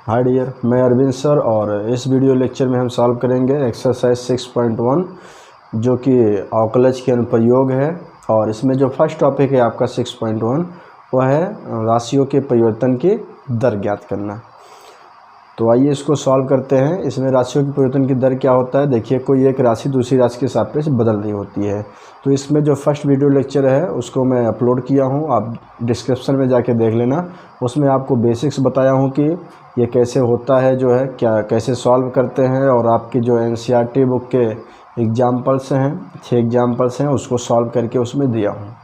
Hi dear, मैं Arvind sir और इस वीडियो लेक्चर में हम सॉल्व करेंगे एक्सरसाइज 6.1 जो कि अवकलज के अनुप्रयोग है। और इसमें जो फर्स्ट टॉपिक है आपका 6.1 वह है राशियों के परिवर्तन की दर ज्ञात करना। तो आइए इसको सॉल्व करते हैं। इसमें राशियों के परिवर्तन की दर क्या होता है, देखिए कोई एक राशि दूसरी राशि के सापेक्ष बदल रही होती है। तो इसमें जो फर्स्ट वीडियो लेक्चर है उसको मैं अपलोड किया हूँ, आप डिस्क्रिप्शन में जाके देख लेना। उसमें आपको बेसिक्स बताया हूँ कि ये कैसे होता है, जो है क्या कैसे सॉल्व करते हैं, और आपकी जो NCERT बुक के एग्जाम्पल्स हैं 6 एग्जाम्पल्स हैं उसको सॉल्व करके उसमें दिया हूँ।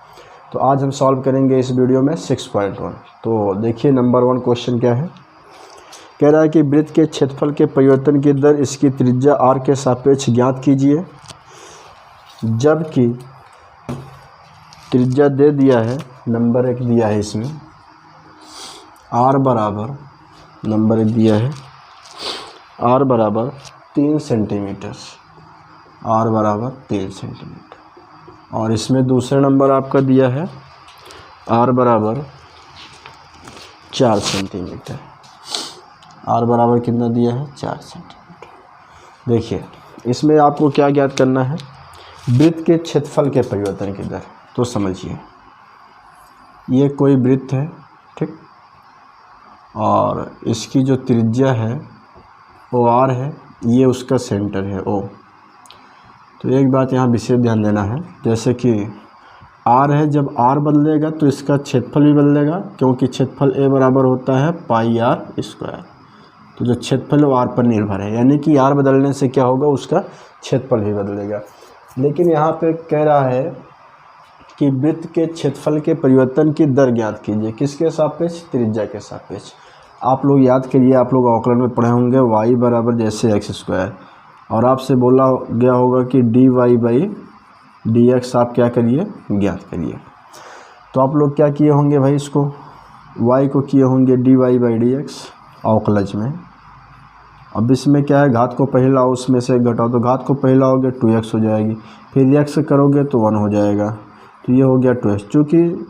तो आज हम सॉल्व करेंगे इस वीडियो में 6.1। तो देखिए नंबर 1 क्वेश्चन क्या है, कह रहा है कि वृत्त के क्षेत्रफल के परिवर्तन की दर इसकी त्रिज्या r के सापेक्ष ज्ञात कीजिए। जबकि त्रिज्या दे दिया है, नंबर 1 दिया है, इसमें r बराबर नंबर 1 दिया है r बराबर 3 सेंटीमीटर, r बराबर 3 सेंटीमीटर। और इसमें दूसरा नंबर आपका दिया है r बराबर 4 सेंटीमीटर। r बराबर कितना दिया है, 4 सेंटीमीटर। देखिए इसमें आपको क्या ज्ञात करना है, वृत्त के क्षेत्रफल के परिवर्तन की दर। तो समझिए ये कोई वृत्त है, ठीक, और इसकी जो त्रिज्या है वो r है, ये उसका सेंटर है O। तो एक बात यहाँ विशेष ध्यान देना है, जैसे कि r है, जब r बदलेगा तो इसका क्षेत्रफल भी बदलेगा, क्योंकि क्षेत्रफल A बराबर होता है पाई r स्क्वायर। तो जो क्षेत्रफल है वो r पर निर्भर है, यानी कि r बदलने से क्या होगा, उसका क्षेत्रफल भी बदलेगा। लेकिन यहाँ पे कह रहा है कि वृत्त के क्षेत्रफल के परिवर्तन की दर ज्ञात कीजिए, किसके सापेक्ष, त्रिज्या के सापेक्ष। आप लोग याद करिए, आप लोग अवकलन में पढ़े होंगे y बराबर जैसे x स्क्वायर, और आपसे बोला गया होगा कि dy/dx आप क्या करिए, ज्ञात करिए। तो आप लोग क्या किए होंगे भाई, इसको y को किए होंगे dy/dx अवकलज में। अब इसमें क्या है, घात को पहले लाओ, उसमें से घटाओ, तो घात को पहले लाओगे 2x हो जाएगी, फिर x करोगे तो 1 हो जाएगा, तो ये हो गया 2x। चूँकि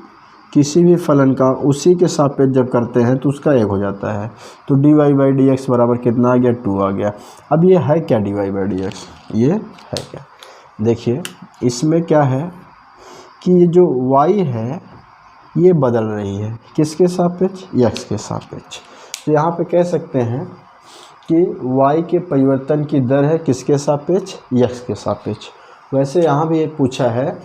किसी भी फलन का उसी के सापेक्ष जब करते हैं तो उसका 1 हो जाता है। तो dy/dx बराबर कितना आ गया, 2 आ गया। अब ये है क्या dy/dx, ये है क्या, देखिए इसमें क्या है कि ये जो y है ये बदल रही है, किसके सापेक्ष, x के सापेक्ष। तो यहाँ पे कह सकते हैं कि y के परिवर्तन की दर है किसके सापेक्ष, x के सापेक्ष। वैसे यहाँ भी एक पूछा है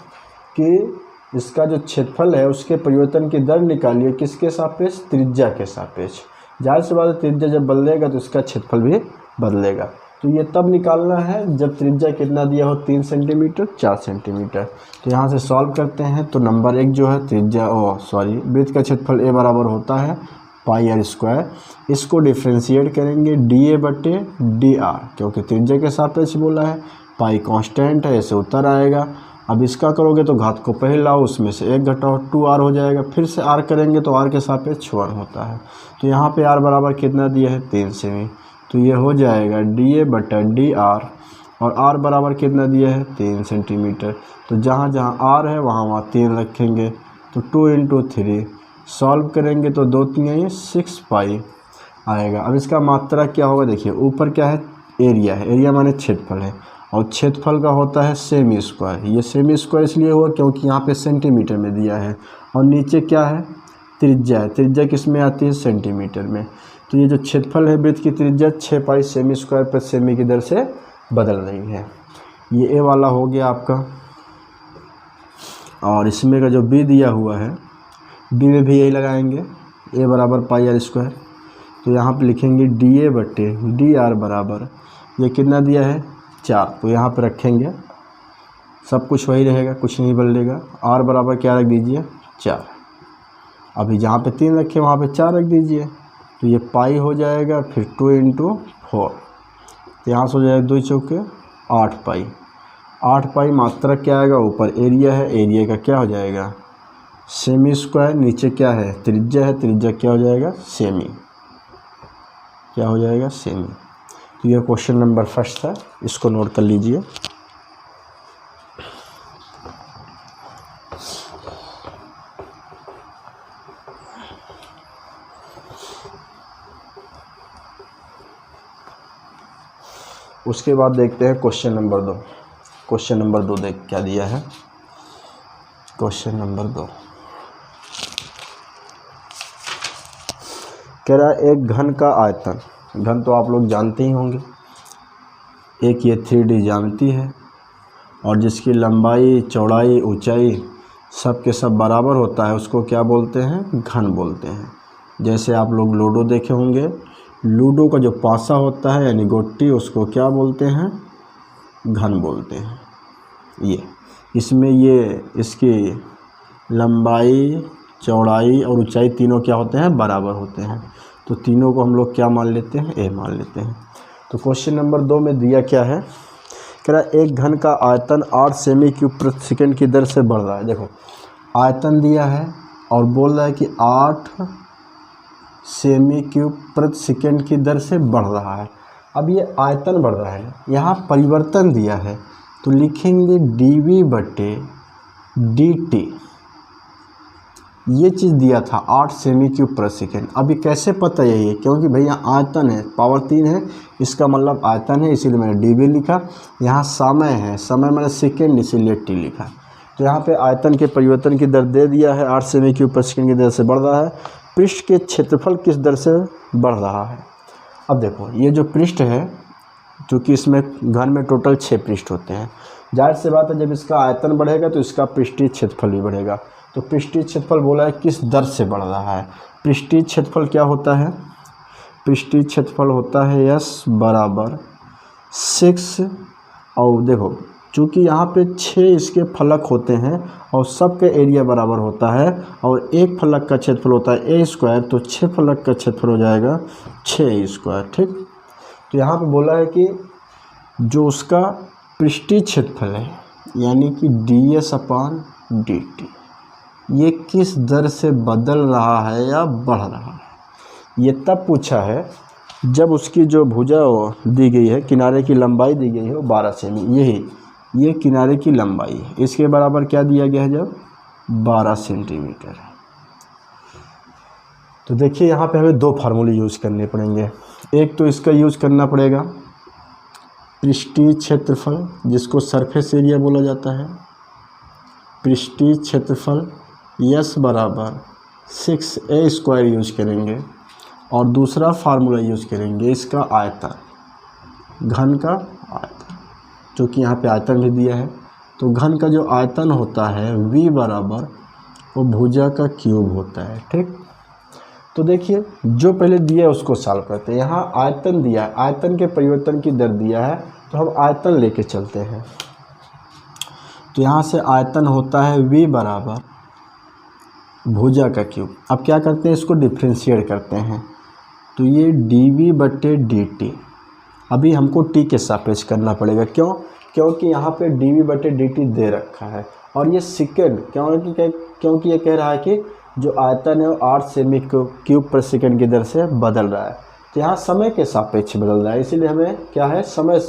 कि इसका जो क्षेत्रफल है उसके परिवर्तन की दर निकालिए किसके सापेक्ष, त्रिज्या के सापेक्ष। जाहिर सी बात है, त्रिज्या जब बदलेगा तो इसका क्षेत्रफल भी बदलेगा। तो ये तब निकालना है जब त्रिज्या कितना दिया हो, 3 सेंटीमीटर 4 सेंटीमीटर। तो यहाँ से सॉल्व करते हैं। तो नंबर 1 जो है त्रिज्या वृत्त का क्षेत्रफल A बराबर होता है पाई r स्क्वायर। इसको डिफ्रेंशिएट करेंगे dA/dr, क्योंकि त्रिज्या के सापेक्ष बोला है, पाई कांस्टेंट है, ऐसे उत्तर आएगा। अब इसका करोगे तो घात को पहले लाओ, उसमें से 1 घटाओ, 2r हो जाएगा। फिर से r करेंगे तो r के सापेक्ष 1 होता है। तो यहाँ पे r बराबर कितना दिया है, 3 सेमी। तो ये हो जाएगा dA/dr, और r बराबर कितना दिया है, 3 सेंटीमीटर। तो जहाँ जहाँ r है वहाँ 3 रखेंगे, तो 2 × 3 सॉल्व करेंगे तो 2 3 6 पाई आएगा। अब इसका मात्रा क्या होगा, देखिए ऊपर क्या है, एरिया है, एरिया माने क्षेत्रफल है, और क्षेत्रफल का होता है सेमी स्क्वायर। ये सेमी स्क्वायर इसलिए हुआ क्योंकि यहाँ पे सेंटीमीटर में दिया है, और नीचे क्या है, त्रिज्या है। त्रिज्या किस में आती है, सेंटीमीटर में। तो ये जो क्षेत्रफल है वृत्त की त्रिज्या 6 पाई सेमी स्क्वायर पर सेमी की दर से बदल रही है। ये ए वाला हो गया आपका। और इसमें का जो बी दिया हुआ है, बी में भी यही लगाएंगे, ए बराबर पाई r स्क्वायर। तो यहाँ पे लिखेंगे dA/dr बराबर, ये कितना दिया है, 4। तो यहाँ पे रखेंगे, सब कुछ वही रहेगा, कुछ नहीं बदलेगा। r बराबर क्या रख दीजिए, 4। अभी जहाँ पे 3 रखे वहाँ पे 4 रख दीजिए, तो ये पाई हो जाएगा। फिर 2 × 4, तो यहाँ से हो जाएगा 2 चौके 8 पाई। 8 पाई मात्रा क्या आएगा, ऊपर एरिया है, एरिया का क्या हो जाएगा, सेमी स्क्वायर। नीचे क्या है, त्रिज्या है, त्रिज्या क्या हो जाएगा, सेमी, क्या हो जाएगा, सेमी। तो यह क्वेश्चन नंबर फर्स्ट था, इसको नोट कर लीजिए। उसके बाद देखते हैं क्वेश्चन नंबर 2। क्वेश्चन नंबर 2 देख क्या दिया है। क्वेश्चन नंबर 2 कह रहा है एक घन का आयतन, घन तो आप लोग जानते ही होंगे, एक ये 3D ज्यामिति है और जिसकी लंबाई चौड़ाई ऊंचाई सब के सब बराबर होता है, उसको क्या बोलते हैं, घन बोलते हैं। जैसे आप लोग लूडो देखे होंगे, लूडो का जो पासा होता है यानी गोटी, उसको क्या बोलते हैं, घन बोलते हैं। ये इसमें ये इसकी लंबाई चौड़ाई और ऊंचाई तीनों क्या होते हैं, बराबर होते हैं। तो तीनों को हम लोग क्या मान लेते हैं, ए मान लेते हैं। तो क्वेश्चन नंबर 2 में दिया क्या है, कह रहा है एक घन का आयतन 8 सेमी क्यूब प्रति सेकंड की दर से बढ़ रहा है। देखो आयतन दिया है और बोल रहा है कि 8 सेमी क्यूब प्रति सेकंड की दर से बढ़ रहा है। अब ये आयतन बढ़ रहा है, यहाँ परिवर्तन दिया है तो लिखेंगे dv/dt। ये चीज़ दिया था 8 सेमी क्यूब प्रति सेकेंड। अभी कैसे पता है ये, क्योंकि भैया आयतन है, पावर 3 है, इसका मतलब आयतन है, इसीलिए मैंने dv लिखा। यहाँ समय है, समय मैंने सेकेंड, इसीलिए t लिखा। तो यहाँ पे आयतन के परिवर्तन की दर दे दिया है, 8 सेमी क्यूब प्रति सेकेंड की दर से बढ़ रहा है। पृष्ठ के क्षेत्रफल किस दर से बढ़ रहा है। अब देखो ये जो पृष्ठ है, चूँकि इसमें घन में टोटल 6 पृष्ठ होते हैं, जाहिर सी बात है जब इसका आयतन बढ़ेगा तो इसका पृष्ठीय क्षेत्रफल भी बढ़ेगा। तो पृष्ठीय क्षेत्रफल बोला है किस दर से बढ़ रहा है। पृष्ठीय क्षेत्रफल क्या होता है, पृष्ठीय क्षेत्रफल होता है S बराबर 6। और देखो चूँकि यहाँ पे 6 इसके फलक होते हैं और सबका एरिया बराबर होता है और एक फलक का क्षेत्रफल होता है a², तो 6 फलक का क्षेत्रफल हो जाएगा 6a²। ठीक, तो यहाँ पे बोला है कि जो उसका पृष्ठीय क्षेत्रफल है यानी कि ds/dt ये किस दर से बदल रहा है या बढ़ रहा है। ये तब पूछा है जब उसकी जो भुजा दी गई है, किनारे की लंबाई दी गई है वो 12 सेमी, ये किनारे की लंबाई है, इसके बराबर क्या दिया गया है, जब 12 सेंटीमीटर। तो देखिए यहाँ पे हमें 2 फार्मूले यूज़ करने पड़ेंगे। एक तो इसका यूज़ करना पड़ेगा पृष्ठीय क्षेत्रफल, जिसको सरफेस एरिया बोला जाता है, पृष्ठीय क्षेत्रफल S बराबर 6a² यूज करेंगे। और दूसरा फार्मूला यूज़ करेंगे इसका आयतन, घन का आयतन, जो कि यहाँ पे आयतन भी दिया है। तो घन का जो आयतन होता है V बराबर वो भुजा का क्यूब होता है। ठीक, तो देखिए जो पहले दिया है उसको सॉल्व करते हैं। यहाँ आयतन दिया है, आयतन के परिवर्तन की दर दिया है, तो हम आयतन लेके चलते हैं। तो यहाँ से आयतन होता है V बराबर भुजा का क्यूब। अब क्या करते हैं, इसको डिफ्रेंशिएट करते हैं। तो ये dv/dt अभी हमको t के सापेक्ष करना पड़ेगा। क्यों, क्योंकि यहाँ पे dv/dt दे रखा है और ये सेकेंड, क्योंकि ये कह रहा है कि जो आयतन है वो 8 सेमी क्यूब प्रति सेकेंड की दर से बदल रहा है। तो यहाँ समय के सापेक्ष बदल रहा है, इसीलिए हमें क्या है, समय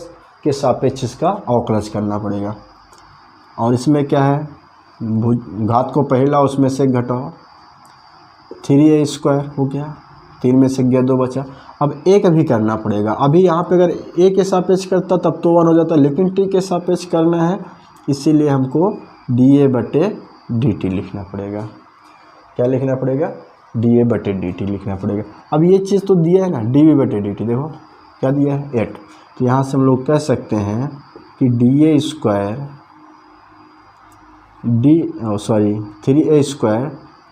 के सापेक्ष इसका अवकलज करना पड़ेगा। और इसमें क्या है, घात को पहला उसमें से घटाओ, 3a² हो गया, 3 में से गया 2 बचा। अब एक भी करना पड़ेगा। अभी यहाँ पे अगर a के सापेक्ष करता तब तो 1 हो जाता, लेकिन t के सापेक्ष करना है, इसीलिए हमको dA/dt लिखना पड़ेगा। क्या लिखना पड़ेगा, dA/dt लिखना पड़ेगा। अब ये चीज़ तो दिया है ना, dv/dt, देखो क्या दिया है, 8। तो यहाँ से हम लोग कह सकते हैं कि 3a²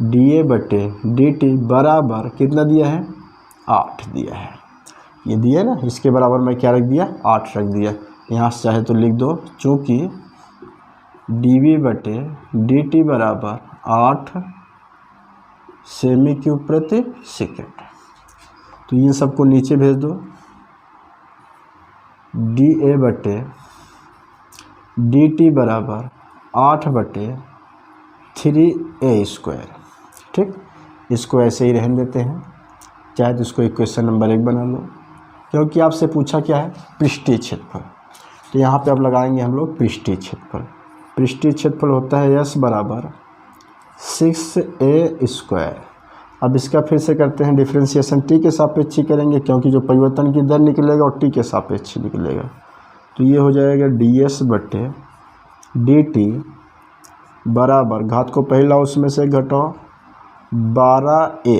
dA/dt बराबर कितना दिया है, 8 दिया है। ये दिया है ना, इसके बराबर मैं क्या रख दिया, 8 रख दिया। यहाँ से चाहे तो लिख दो, चूँकि dv/dt बराबर 8 सेमी क्यूब प्रति सेकेंड। तो इन सबको नीचे भेज दो, dA/dt बराबर 8/3a²। ठीक, इसको ऐसे ही रहने देते हैं, चाहे तो इसको इक्वेशन नंबर 1 बना लो, क्योंकि आपसे पूछा क्या है, पृष्ठीय क्षेत्रफल। तो यहाँ पे अब लगाएंगे हम लोग पृष्ठीय क्षेत्रफल। पृष्ठीय क्षेत्रफल होता है S बराबर 6a²। अब इसका फिर से करते हैं डिफ्रेंशिएशन, t के सापेक्ष ही करेंगे, क्योंकि जो परिवर्तन की दर निकलेगा और t के सापेक्ष निकलेगा। तो ये हो जाएगा ds बटे dt बराबर घात को पहला उसमें से घटाओ 12a,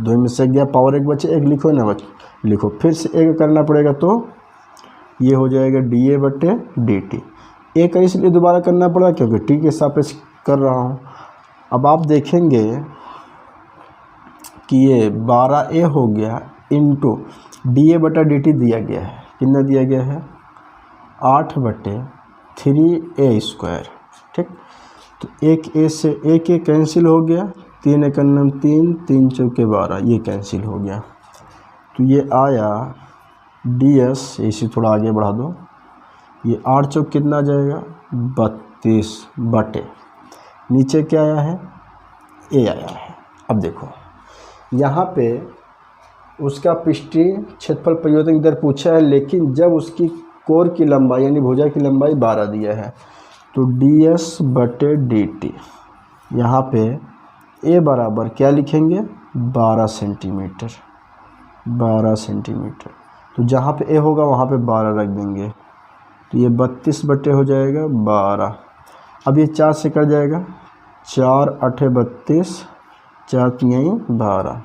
2 में से गया पावर 1 बचे 1 लिखो ना बचे लिखो, फिर से 1 करना पड़ेगा तो ये हो जाएगा dA बटे dt। ए का इसलिए दोबारा करना पड़ा क्योंकि टी के सापेक्ष कर रहा हूँ। अब आप देखेंगे कि ये 12a हो गया इंटू dA बटा dt दिया गया है, कितना दिया गया है 8 बटे 3a²। ठीक, तो एक a से एक a कैंसिल हो गया, 3 एक 3, 3 चौके 12, ये कैंसिल हो गया। तो ये आया ds, इसे थोड़ा आगे बढ़ा दो, ये 8 चौक कितना आ जाएगा 32 बटे नीचे क्या आया है a आया है। अब देखो यहाँ पे उसका पृष्ठीय क्षेत्रफल परिवर्तन की दर पूछा है, लेकिन जब उसकी कोर की लंबाई यानी भुजा की लंबाई 12 दिया है तो ds बटे dt, यहाँ पे a बराबर क्या लिखेंगे 12 सेंटीमीटर, 12 सेंटीमीटर। तो जहाँ पे a होगा वहाँ पे 12 रख देंगे, तो ये 32 बटे हो जाएगा 12। अब ये 4 से कट जाएगा, 4 8 32, 4 3 12।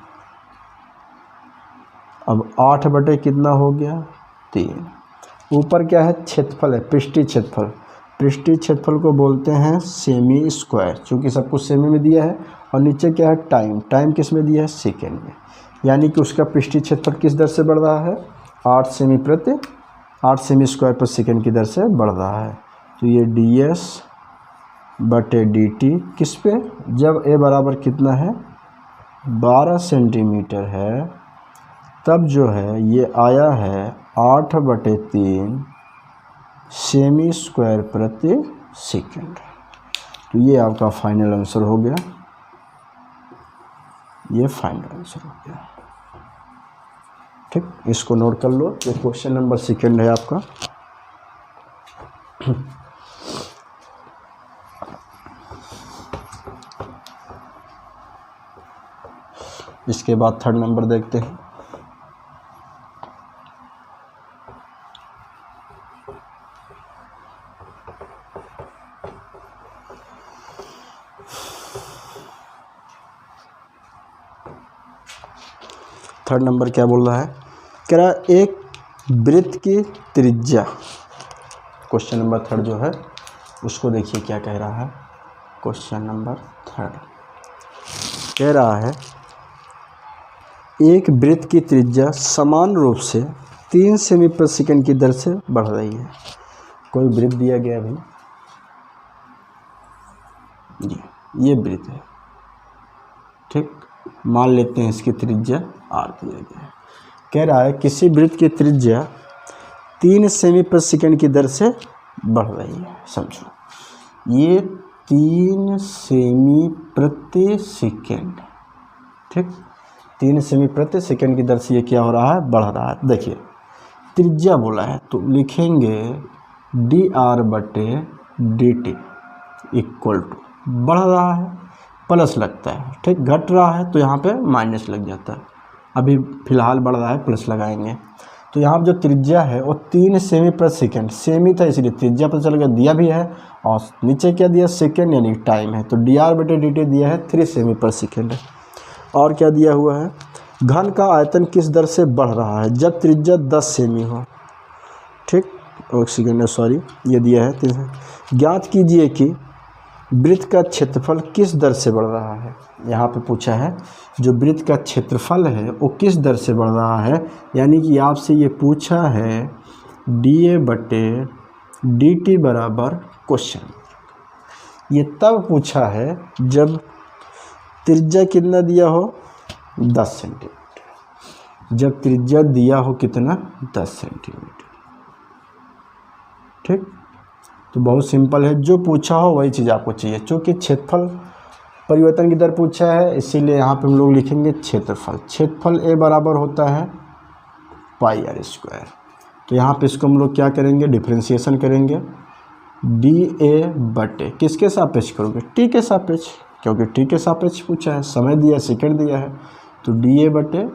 अब 8 बटे कितना हो गया 3। ऊपर क्या है क्षेत्रफल है, पृष्ठीय क्षेत्रफल। पृष्ठीय क्षेत्रफल को बोलते हैं सेमी स्क्वायर, चूँकि सब कुछ सेमी में दिया है। और नीचे क्या है टाइम, टाइम किस में दिया है सेकेंड में, यानी कि उसका पृष्ठीय क्षेत्रफल किस दर से बढ़ रहा है 8 सेमी स्क्वायर पर सेकेंड की दर से बढ़ रहा है। तो ये ds बटे dt किस पे, जब a बराबर कितना है 12 सेंटीमीटर है, तब जो है ये आया है 8 बटे 3 सेमी स्क्वायर प्रति सेकेंड। तो ये आपका फाइनल आंसर हो गया, ये फाइनल आंसर हो गया। ठीक, इसको नोट कर लो, ये क्वेश्चन नंबर सेकेंड है आपका। इसके बाद थर्ड नंबर देखते हैं। थर्ड नंबर क्या बोल रहा है, कह रहा है एक वृत्त की त्रिज्या, क्वेश्चन नंबर थर्ड जो है उसको देखिए क्या कह रहा है। क्वेश्चन नंबर थर्ड कह रहा है एक वृत्त की त्रिज्या समान रूप से 3 सेमी प्रति सेकंड की दर से बढ़ रही है। कोई वृत्त दिया गया भाई जी, ये वृत्त है। ठीक, मान लेते हैं इसकी त्रिज्या r दिया गया है। कह रहा है किसी वृत्त की त्रिज्या 3 सेमी प्रति सेकंड की दर से बढ़ रही है। समझो ये 3 सेमी प्रति सेकंड, ठीक, 3 सेमी प्रति सेकंड की दर से ये क्या हो रहा है बढ़ रहा है। देखिए त्रिज्या बोला है तो लिखेंगे dr बटे dt इक्वल टू, बढ़ रहा है प्लस लगता है, ठीक, घट रहा है तो यहाँ पे माइनस लग जाता है। अभी फ़िलहाल बढ़ रहा है प्लस लगाएंगे। तो यहाँ जो त्रिज्या है वो 3 सेमी प्रति सेकंड, सेमी था इसलिए त्रिज्या पता चल गया, दिया भी है और नीचे क्या दिया सेकंड यानी टाइम है। तो dr बटे dt दिया है 3 सेमी प्रति सेकंड है। और क्या दिया हुआ है, घन का आयतन किस दर से बढ़ रहा है जब त्रिज्या 10 सेमी हो। ठीक, एक सेकेंड सॉरी, ये दिया है 3। ज्ञात कीजिए कि वृत्त का क्षेत्रफल किस दर से बढ़ रहा है। यहाँ पे पूछा है जो वृत्त का क्षेत्रफल है वो किस दर से बढ़ रहा है, यानी कि आपसे ये पूछा है dA बटे dt बराबर क्वेश्चन। ये तब पूछा है जब त्रिज्या कितना दिया हो 10 सेंटीमीटर, जब त्रिज्या दिया हो कितना 10 सेंटीमीटर। ठीक, तो बहुत सिंपल है, जो पूछा हो वही चीज़ आपको चाहिए। चूँकि क्षेत्रफल परिवर्तन की दर पूछा है इसीलिए यहाँ पे हम लोग लिखेंगे क्षेत्रफल। क्षेत्रफल a बराबर होता है पाई r स्क्वायर। तो यहाँ पे इसको हम लोग क्या करेंगे डिफ्रेंशिएशन करेंगे, dA बटे किसके सापेक्ष करोगे t के सापेक्ष, क्योंकि t के सापेक्ष पूछा है, समय दिया सेकंड दिया है। तो dA बटे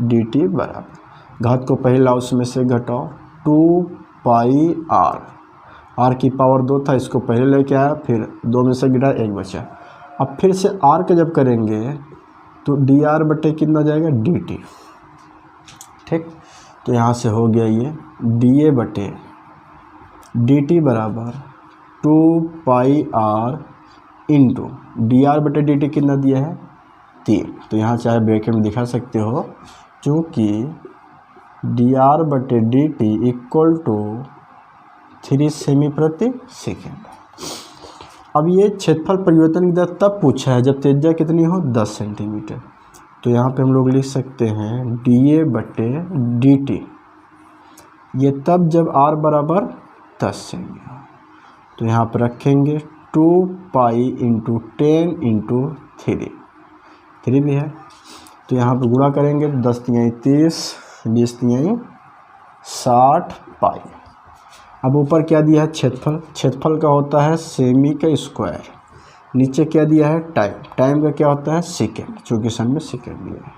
dt बराबर घात को पहला उसमें से घटाओ 2 पाई आर की पावर 2 था, इसको पहले लेके आया, फिर 2 में से गिरा 1 बचा। अब फिर से आर का जब करेंगे तो डी आर बटे कितना जाएगा, डी टी। ठीक, तो यहाँ से हो गया ये डी ए बटे डी टी बराबर 2 पाई आर इंटू डी आर बटे डी टी कितना दिया है, 3। तो यहाँ चाहे ब्रैकेट में दिखा सकते हो, चूँकि डी आर बटे डी टी इक्वल टू 3 सेमी प्रति सेकेंड। अब ये क्षेत्रफल परिवर्तन की दर तब पूछा है जब त्रिज्या कितनी हो, 10 सेंटीमीटर। तो यहाँ पे हम लोग लिख सकते हैं डी ए बटे डी टी, ये तब जब आर बराबर 10 सेमी हो। तो यहाँ पर रखेंगे 2 पाई इंटू 10 इंटू 3 भी है, तो यहाँ पर गुणा करेंगे, 10 तिहाई 30, 20 तिहाई 60 पाई। अब ऊपर क्या दिया है, क्षेत्रफल का होता है सेमी का स्क्वायर, नीचे क्या दिया है, टाइम का क्या होता है, सेकेंड, चूँकि सन में सेकेंड दिया है।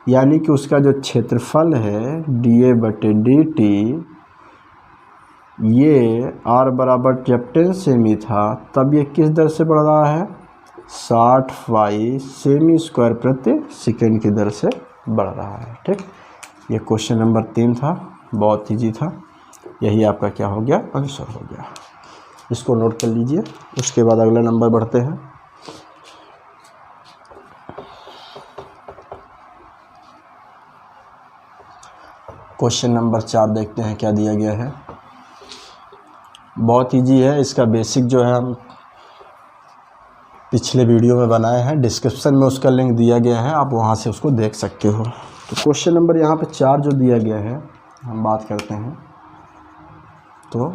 यानी कि उसका जो क्षेत्रफल है डी ए बटे डी टी, ये आर बराबर जब 10 सेमी था तब ये किस दर से बढ़ रहा है, 60 पाई सेमी स्क्वायर प्रति सेकेंड की दर से बढ़ रहा है। ठीक, ये क्वेश्चन नंबर 3 था, बहुत ईजी था, यही आपका क्या हो गया, आंसर हो गया। इसको नोट कर लीजिए, उसके बाद अगला नंबर बढ़ते हैं। क्वेश्चन नंबर 4 देखते हैं क्या दिया गया है। बहुत ईजी है, इसका बेसिक जो है हम पिछले वीडियो में बनाए हैं, डिस्क्रिप्शन में उसका लिंक दिया गया है, आप वहां से उसको देख सकते हो। तो क्वेश्चन नंबर यहाँ पे 4 जो दिया गया है, हम बात करते हैं। तो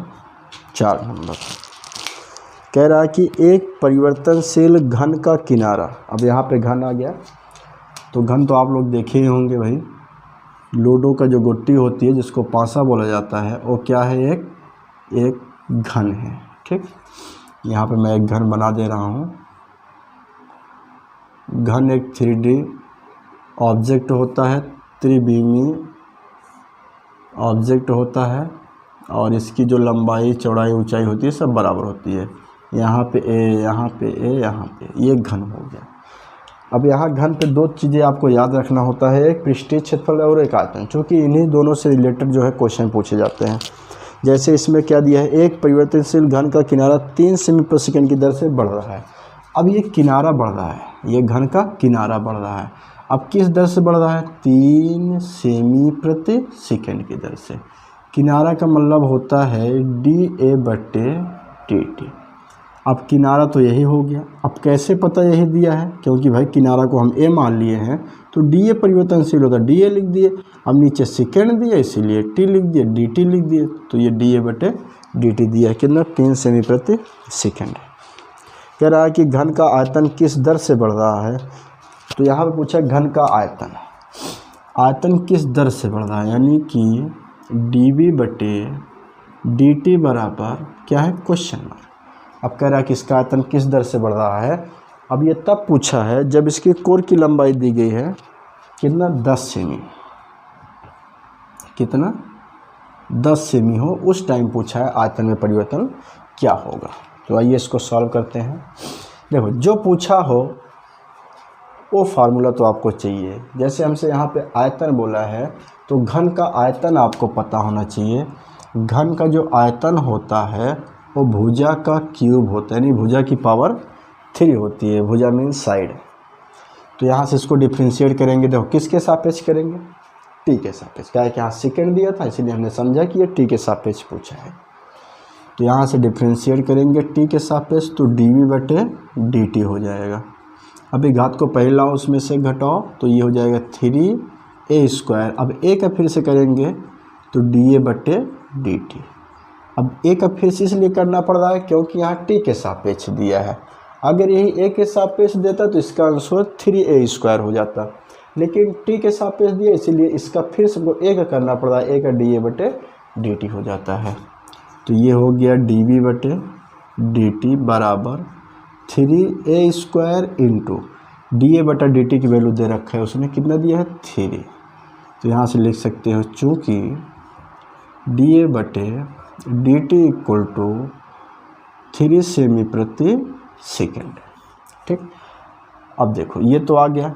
4 नंबर कह रहा है कि एक परिवर्तनशील घन का किनारा, अब यहाँ पे घन आ गया, तो घन तो आप लोग देखे ही होंगे भाई, लूडो का जो गुट्टी होती है जिसको पासा बोला जाता है, वो क्या है, एक घन है। ठीक, यहाँ पे मैं एक घन बना दे रहा हूँ। घन एक 3D ऑब्जेक्ट होता है, त्रिविमी ऑब्जेक्ट होता है, और इसकी जो लंबाई चौड़ाई ऊंचाई होती है सब बराबर होती है। यहाँ पे ए, यहाँ पे ए, यहाँ पे, ये घन हो गया। अब यहाँ घन पे 2 चीज़ें आपको याद रखना होता है, एक पृष्ठीय क्षेत्रफल और एक आयतन, क्योंकि इन्हीं दोनों से रिलेटेड जो है क्वेश्चन पूछे जाते हैं। जैसे इसमें क्या दिया है, एक परिवर्तनशील घन का किनारा 3 सेमी प्रति सेकंड की दर से बढ़ रहा है। अब ये किनारा बढ़ रहा है, ये घन का किनारा बढ़ रहा है। अब किस दर से बढ़ रहा है, 3 सेमी प्रति सेकंड की दर से। किनारा का मतलब होता है डी ए बटे टी टी। अब किनारा तो यही हो गया। अब कैसे पता यही दिया है, क्योंकि भाई किनारा को हम ए मान लिए हैं, तो डी ए परिवर्तनशील होता है, डी ए लिख दिए। अब नीचे सेकेंड दिया, इसीलिए टी लिख दिए, डी टी लिख दिए, तो ये डी ए बटे डी टी दिया है कितना, 3 सेमी प्रति सेकेंड। कह रहा है कि घन का आयतन किस दर से बढ़ रहा है, तो यहाँ पे पूछा घन का आयतन किस दर से बढ़ रहा है, यानी कि डी बी बटे डी टी बराबर क्या है, क्वेश्चन मार्क। अब कह रहा है कि इसका आयतन किस दर से बढ़ रहा है। अब ये तब पूछा है जब इसके कोर की लंबाई दी गई है कितना, 10 सेमी, कितना 10 सेमी हो, उस टाइम पूछा है आयतन में परिवर्तन क्या होगा। तो आइए इसको सॉल्व करते हैं। देखो, जो पूछा हो वो फार्मूला तो आपको चाहिए। जैसे हमसे यहाँ पे आयतन बोला है, तो घन का आयतन आपको पता होना चाहिए। घन का जो आयतन होता है वो भुजा का क्यूब होता है, यानी भुजा की पावर 3 होती है। भुजा मीन्स साइड। तो यहाँ से इसको डिफ्रेंशिएट करेंगे। देखो किसके सापेक्ष करेंगे, टी के सापेक्ष। क्या है कि यहाँ सेकेंड दिया था, इसलिए हमने समझा कि ये टी के सापेक्ष पूछा है। तो यहाँ से डिफ्रेंशिएट करेंगे टी के सापेक्ष, तो डी वी बटे डी टी हो जाएगा। अभी घात को पहला उसमें से घटाओ, तो ये हो जाएगा 3a स्क्वायर। अब ए का फिर से करेंगे तो डी ए बटे डी टी। अब ए का फिर से इसलिए करना पड़ रहा है क्योंकि यहाँ टी के सापेक्ष दिया है। अगर यही ए के सापेक्ष देता तो इसका आंसर 3a स्क्वायर हो जाता, लेकिन टी के सापेक्ष दिया इसलिए इसका फिर से ए का करना पड़ रहा है। ए का डी ए बटे डी टी हो जाता है। तो ये हो गया डी बी बटे डी टी बराबर 3a square into D A बटा डी टी की वैल्यू दे रखा है उसने, कितना दिया है 3। तो यहाँ से लिख सकते हो चूँकि डी ए बटे dt इक्वल टू 3 सेमी प्रति सेकेंड। ठीक, अब देखो ये तो आ गया,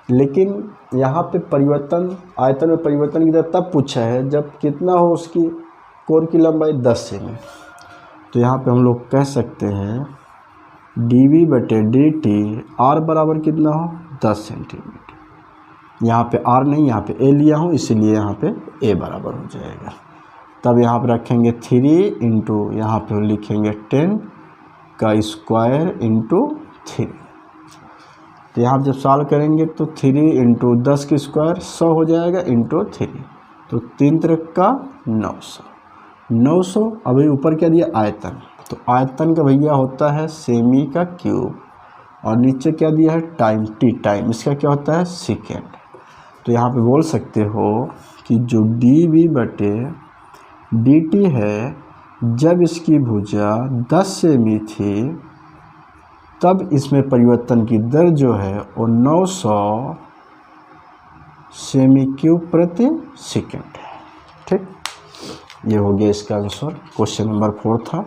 लेकिन यहाँ पे परिवर्तन, आयतन में परिवर्तन की दर तब पूछा है जब कितना हो उसकी कोर की लंबाई 10 सेमी। तो यहाँ पे हम लोग कह सकते हैं dv बटे dt r बराबर कितना हो 10 सेंटीमीटर। यहाँ पे r नहीं, यहाँ पे a लिया हूँ, इसीलिए यहाँ पे a बराबर हो जाएगा। तब यहाँ पे रखेंगे 3 इंटू यहाँ पे लिखेंगे 10 का स्क्वायर इंटू 3। तो यहाँ जब सॉल्व करेंगे तो 3 इंटू 10 की स्क्वायर 100 हो जाएगा इंटू 3, तो 3 त्रिक का 900। अभी ऊपर क्या दिया आयतन, तो आयतन का भैया होता है सेमी का क्यूब, और नीचे क्या दिया है टाइम, टी टाइम, इसका क्या होता है सेकेंड। तो यहाँ पे बोल सकते हो कि जो dv बटे dt है, जब इसकी भुजा 10 सेमी थी तब इसमें परिवर्तन की दर जो है वो 900 सेमी क्यूब प्रति सेकेंड है। ठीक, ये हो गया इसका आंसर। क्वेश्चन नंबर 4 था,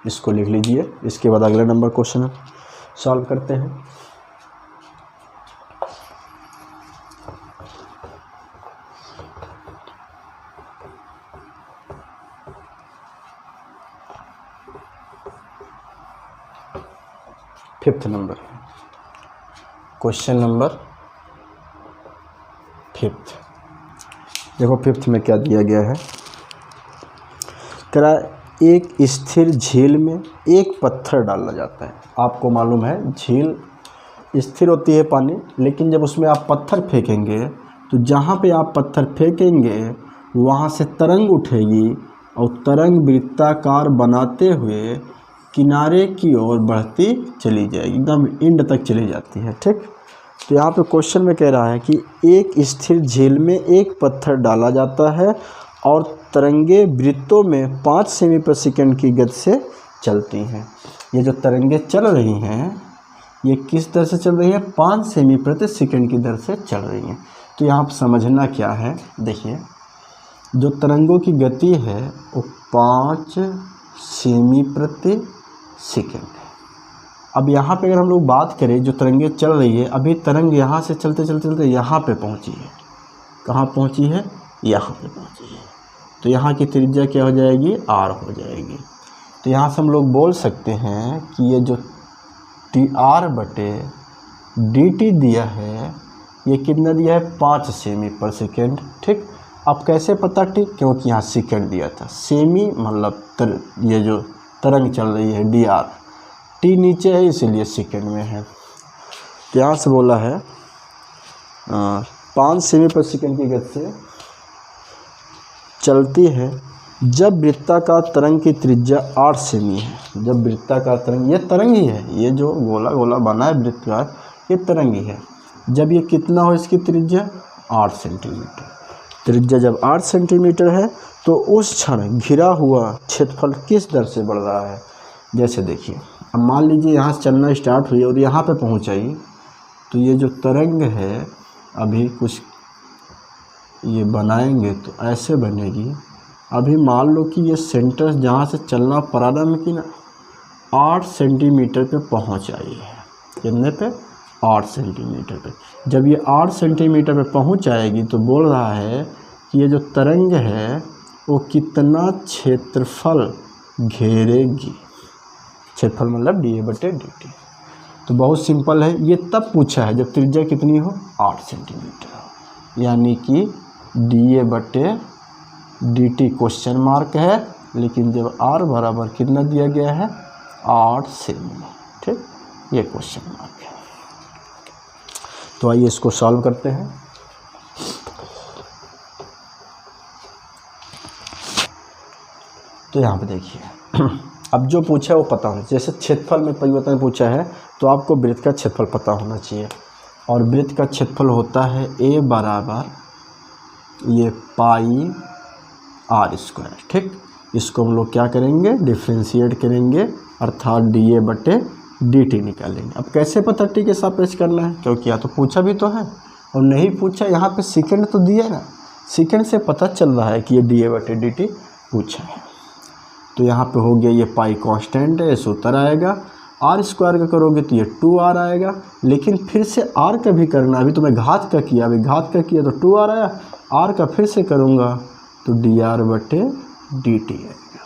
इसको लिख लीजिए। इसके बाद अगला नंबर क्वेश्चन सॉल्व करते हैं। Fifth number, question number 5। देखो 5 में क्या दिया गया है, कह रहा है एक स्थिर झील में एक पत्थर डाला जाता है। आपको मालूम है झील स्थिर होती है पानी, लेकिन जब उसमें आप पत्थर फेंकेंगे तो जहाँ पे आप पत्थर फेंकेंगे वहाँ से तरंग उठेगी और तरंग वृत्ताकार बनाते हुए किनारे की ओर बढ़ती चली जाएगी, एकदम एंड तक चली जाती है। ठीक, तो यहाँ पे क्वेश्चन में कह रहा है कि एक स्थिर झील में एक पत्थर डाला जाता है और तरंगे वृत्तों में 5 सेमी प्रति सेकंड की गति से चलती हैं। ये जो तरंगे चल रही हैं ये किस दर से चल रही है, 5 सेमी प्रति सेकंड की दर से चल रही हैं। तो यहाँ पर समझना क्या है, देखिए जो तरंगों की गति है वो 5 सेमी प्रति सेकेंड है। अब यहाँ पे अगर हम लोग बात करें, जो तरंगे चल रही है, अभी तरंग यहाँ से चलते चलते चलते यहाँ पे पहुँची है। कहाँ पहुँची है, यहाँ पे पहुँची है। तो यहाँ की त्रिज्या क्या हो जाएगी, r हो जाएगी। तो यहाँ से हम लोग बोल सकते हैं कि ये जो r बटे dt दिया है ये कितना दिया है, 5 सेमी पर सेकेंड। ठीक, अब कैसे पता, ठीक, क्योंकि यहाँ सेकेंड दिया था। सेमी मतलब ये जो तरंग चल रही है dr, t नीचे है इसीलिए सेकेंड में है। तो यहाँ से बोला है 5 सेमी पर सेकेंड की गति से चलती है जब वृत्ताकार तरंग की त्रिज्या 8 सेमी है। जब वृत्ताकार तरंग, ये तरंग ही है, ये जो गोला गोला बना है वृत्ताकार ये तरंग ही है। जब ये कितना हो इसकी त्रिज्या 8 सेंटीमीटर, त्रिज्या जब 8 सेंटीमीटर है तो उस क्षण घिरा हुआ क्षेत्रफल किस दर से बढ़ रहा है। जैसे देखिए, अब मान लीजिए यहाँ से चलना स्टार्ट हुई और यहाँ पे पहुँच आई, तो ये जो तरंग है अभी कुछ ये बनाएंगे तो ऐसे बनेगी। अभी मान लो कि ये सेंटर जहाँ से चलना प्रारंभ की ना 8 सेंटीमीटर पे पहुँच आई है। कितने पे, 8 सेंटीमीटर पे। जब ये 8 सेंटीमीटर पे पहुँच आएगी तो बोल रहा है कि ये जो तरंग है वो कितना क्षेत्रफल घेरेगी। क्षेत्रफल मतलब डी ए बटे डी टी। तो बहुत सिंपल है, ये तब पूछा है जब त्रिज्या कितनी हो, 8 सेंटीमीटर हो, यानी कि डी ए बटे डी टी क्वेश्चन मार्क है, लेकिन जब आर बराबर कितना दिया गया है, 8 सेमी। ठीक, ये क्वेश्चन मार्क है। तो आइए इसको सॉल्व करते हैं। तो यहाँ पे देखिए, अब जो पूछा है वो पता होना चाहिए। जैसे क्षेत्रफल में परिवर्तन पूछा है तो आपको वृत्त का क्षेत्रफल पता होना चाहिए, और वृत्त का क्षेत्रफल होता है ए बराबर ये पाई आर स्क्वायर। ठीक, इसको हम लोग क्या करेंगे, डिफ्रेंशिएट करेंगे, अर्थात डी ए बटे डी टी निकालेंगे। अब कैसे पता टी के सापेक्ष करना है, क्योंकि या तो पूछा भी तो है और नहीं पूछा, यहाँ पे सेकंड तो दिया ना, सेकेंड से पता चल रहा है कि ये dA/dt पूछा है। तो यहाँ पे हो गया, ये पाई कांस्टेंट है, इस उत्तर आएगा। आर स्क्वायर का करोगे तो ये 2r आएगा, लेकिन फिर से r का भी करना। अभी तो मैं घात का किया, अभी घात का किया तो 2r आया, r का फिर से करूँगा तो dr/dt आएगा।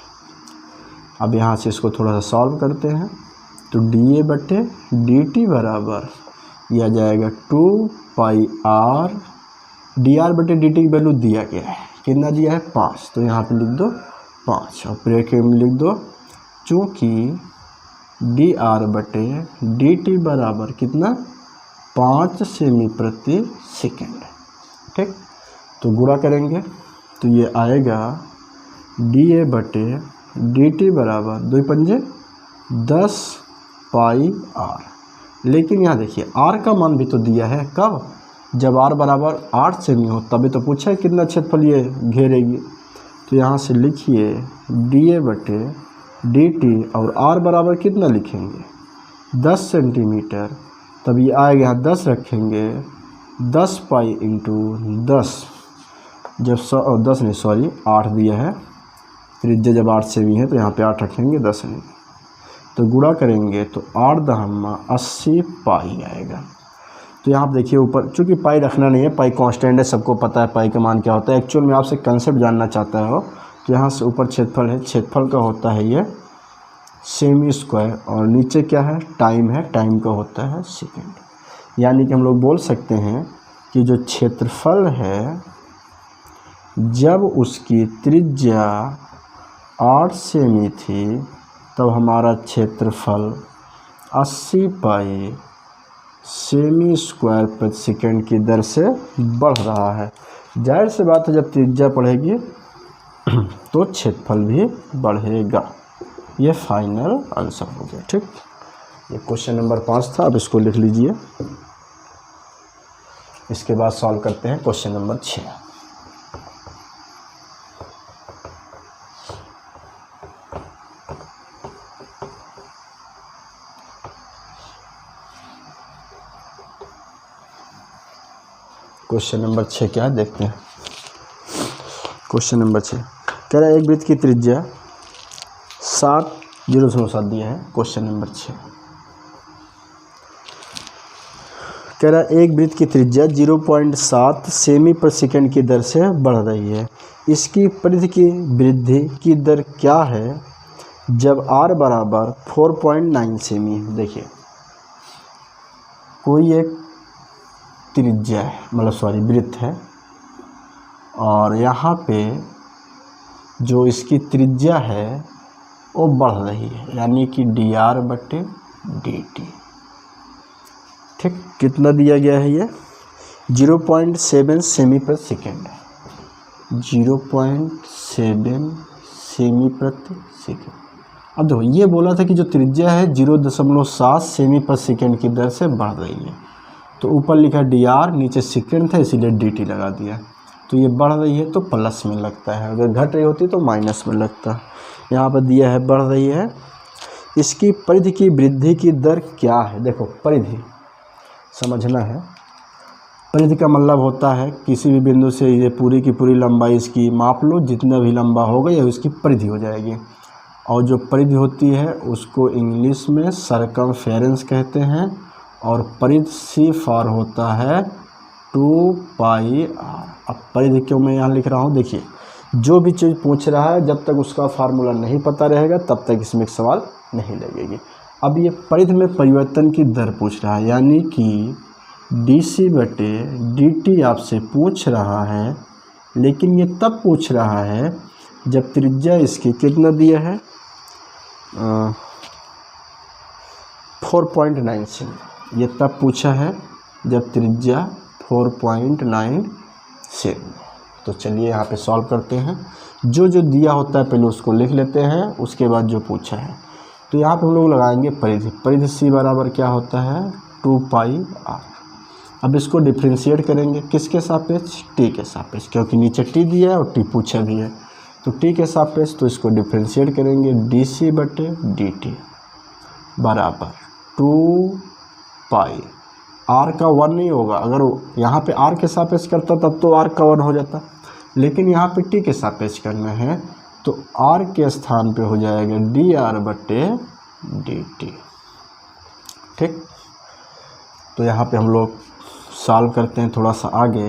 अब यहाँ से इसको थोड़ा सा सॉल्व करते हैं, तो dA/dt बराबर यह आ जाएगा 2πr। dr/dt की वैल्यू दिया गया है, कितना दिया है 5, तो यहाँ पे लिख दो 5 और ब्रैकेट में लिख दो, चूँकि dr/dt बराबर कितना 5 सेमी प्रति सेकेंड। ठीक, तो गुणा करेंगे तो ये आएगा dA/dt बराबर 2 पंजे 10πr। लेकिन यहाँ देखिए r का मान भी तो दिया है, कब, जब r बराबर 8 सेमी हो, तभी तो पूछा है कितना क्षेत्रफल ये घेरेगी। तो यहाँ से लिखिए dA/dt और r बराबर कितना लिखेंगे 10 सेंटीमीटर, तब ये आएगा यहाँ 10 रखेंगे, 10π × 10, जब 10 नहीं सॉरी 8 दिया है, त्रिज्या जब 8 सेमी है तो यहाँ पे 8 रखेंगे, 10 नहीं, तो गुणा करेंगे तो 8×80 पाई आएगा। तो यहाँ आप देखिए ऊपर, चूँकि पाई रखना नहीं है, पाई कांस्टेंट है, सबको पता है पाई का मान क्या होता है। एक्चुअल में आपसे कंसेप्ट जानना चाहता हो तो यहाँ से ऊपर क्षेत्रफल है, क्षेत्रफल का होता है ये सेमी स्क्वायर, और नीचे क्या है टाइम है, टाइम का होता है सेकेंड। यानी कि हम लोग बोल सकते हैं कि जो क्षेत्रफल है जब उसकी त्रिज्या 8 सेमी थी तब हमारा क्षेत्रफल 80 पाई सेमी स्क्वायर प्रति सेकेंड की दर से बढ़ रहा है। जाहिर सी बात है, जब त्रिज्या बढ़ेगी तो क्षेत्रफल भी बढ़ेगा। ये फाइनल आंसर हो गया। ठीक, ये क्वेश्चन नंबर 5 था, अब इसको लिख लीजिए। इसके बाद सॉल्व करते हैं क्वेश्चन नंबर 6। क्वेश्चन नंबर 6 क्या है देखते हैं। क्वेश्चन नंबर 6 कह रहा है एक वृत्त की त्रिज्या 0.7 दिया है। क्वेश्चन नंबर 6 कह रहा है एक वृत्त की त्रिज्या 0.7 सेमी प्रति सेकेंड की दर से बढ़ रही है। इसकी परिधि की वृद्धि की दर क्या है जब r बराबर 4.9 सेमी। देखिए कोई एक त्रिज्या है, मतलब सॉरी वृत्त है, और यहाँ पे जो इसकी त्रिज्या है वो बढ़ रही है, यानी कि dr/dt। ठीक, कितना दिया गया है ये 0.7 सेमी प्रति सेकेंड, 0.7 सेमी प्रति सेकेंड। अब देखो ये बोला था कि जो त्रिज्या है 0.7 सेमी प्रति सेकेंड की दर से बढ़ रही है, तो ऊपर लिखा dr, नीचे सेकेंड था इसीलिए dt लगा दिया। तो ये बढ़ रही है तो प्लस में लगता है, अगर घट रही होती तो माइनस में लगता। यहाँ पर दिया है बढ़ रही है। इसकी परिधि की वृद्धि की दर क्या है। देखो परिधि समझना है, परिधि का मतलब होता है किसी भी बिंदु से ये पूरी की पूरी लंबाई इसकी माप लो, जितना भी लंबा होगा ये उसकी परिधि हो जाएगी। और जो परिधि होती है उसको इंग्लिश में सरकमफेरेंस कहते हैं, और परिधि सी फार होता है 2πr। अब परिधि क्यों मैं यहाँ लिख रहा हूँ, देखिए जो भी चीज़ पूछ रहा है जब तक उसका फार्मूला नहीं पता रहेगा तब तक इसमें सवाल नहीं लगेगी। अब ये परिधि में परिवर्तन की दर पूछ रहा है, यानी कि dc/dt आपसे पूछ रहा है, लेकिन ये तब पूछ रहा है जब त्रिज्या इसकी कितना दिया है 4.9 सेमी। ये तब पूछा है जब त्रिज्या 4.9 सेमी। तो चलिए यहाँ पे सॉल्व करते हैं। जो जो दिया होता है पहले उसको लिख लेते हैं, उसके बाद जो पूछा है। तो यहाँ पे हम लोग लगाएंगे परिधि। परिधि सी बराबर क्या होता है 2πr। अब इसको डिफ्रेंशिएट करेंगे किसके सापेक्ष, टी के सापेक्ष, क्योंकि नीचे टी दिया है और टी पूछा भी है। तो टी के सापेक्ष तो इसको डिफ्रेंशिएट करेंगे dc/dt बराबर 2π। r का 1 नहीं होगा, अगर यहाँ पे r के सापेक्ष करता तब तो r का 1 हो जाता, लेकिन यहाँ पे टी के सापेक्ष करना है, तो आर के स्थान पे हो जाएगा डी आर बटे डी टी। ठीक, तो यहाँ पे हम लोग सॉल्व करते हैं थोड़ा सा आगे,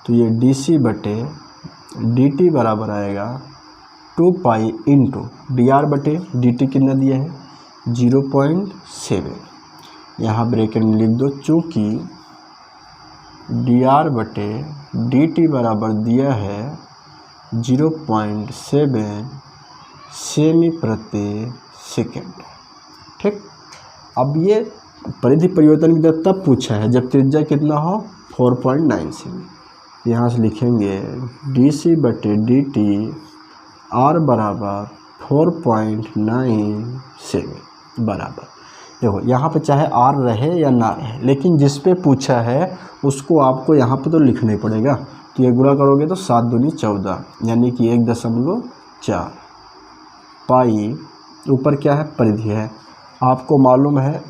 तो ये डी सी बटे डी टी बराबर आएगा 2 पाई इंटू डी आर बटे डी टी कितना दिया है 0.7, यहाँ ब्रैकेट में लिख दो, चूँकि डी आर बटे डी टी बराबर दिया है 0.7 सेमी प्रति सेकेंड। ठीक, अब ये परिधि परिवर्तन की दर तब पूछा है जब त्रिज्या कितना हो 4.9 सेमी। यहाँ से लिखेंगे डी सी बटे डी टी आर बराबर 4.9 सेमी बराबर, देखो यहाँ पे चाहे आर रहे या ना रहे, लेकिन जिस पे पूछा है उसको आपको यहाँ पे तो लिखना ही पड़ेगा। तो ये गुणा करोगे तो 7 दूनी 14, यानी कि 1.4 पाई, ऊपर क्या है परिधि है, आपको मालूम है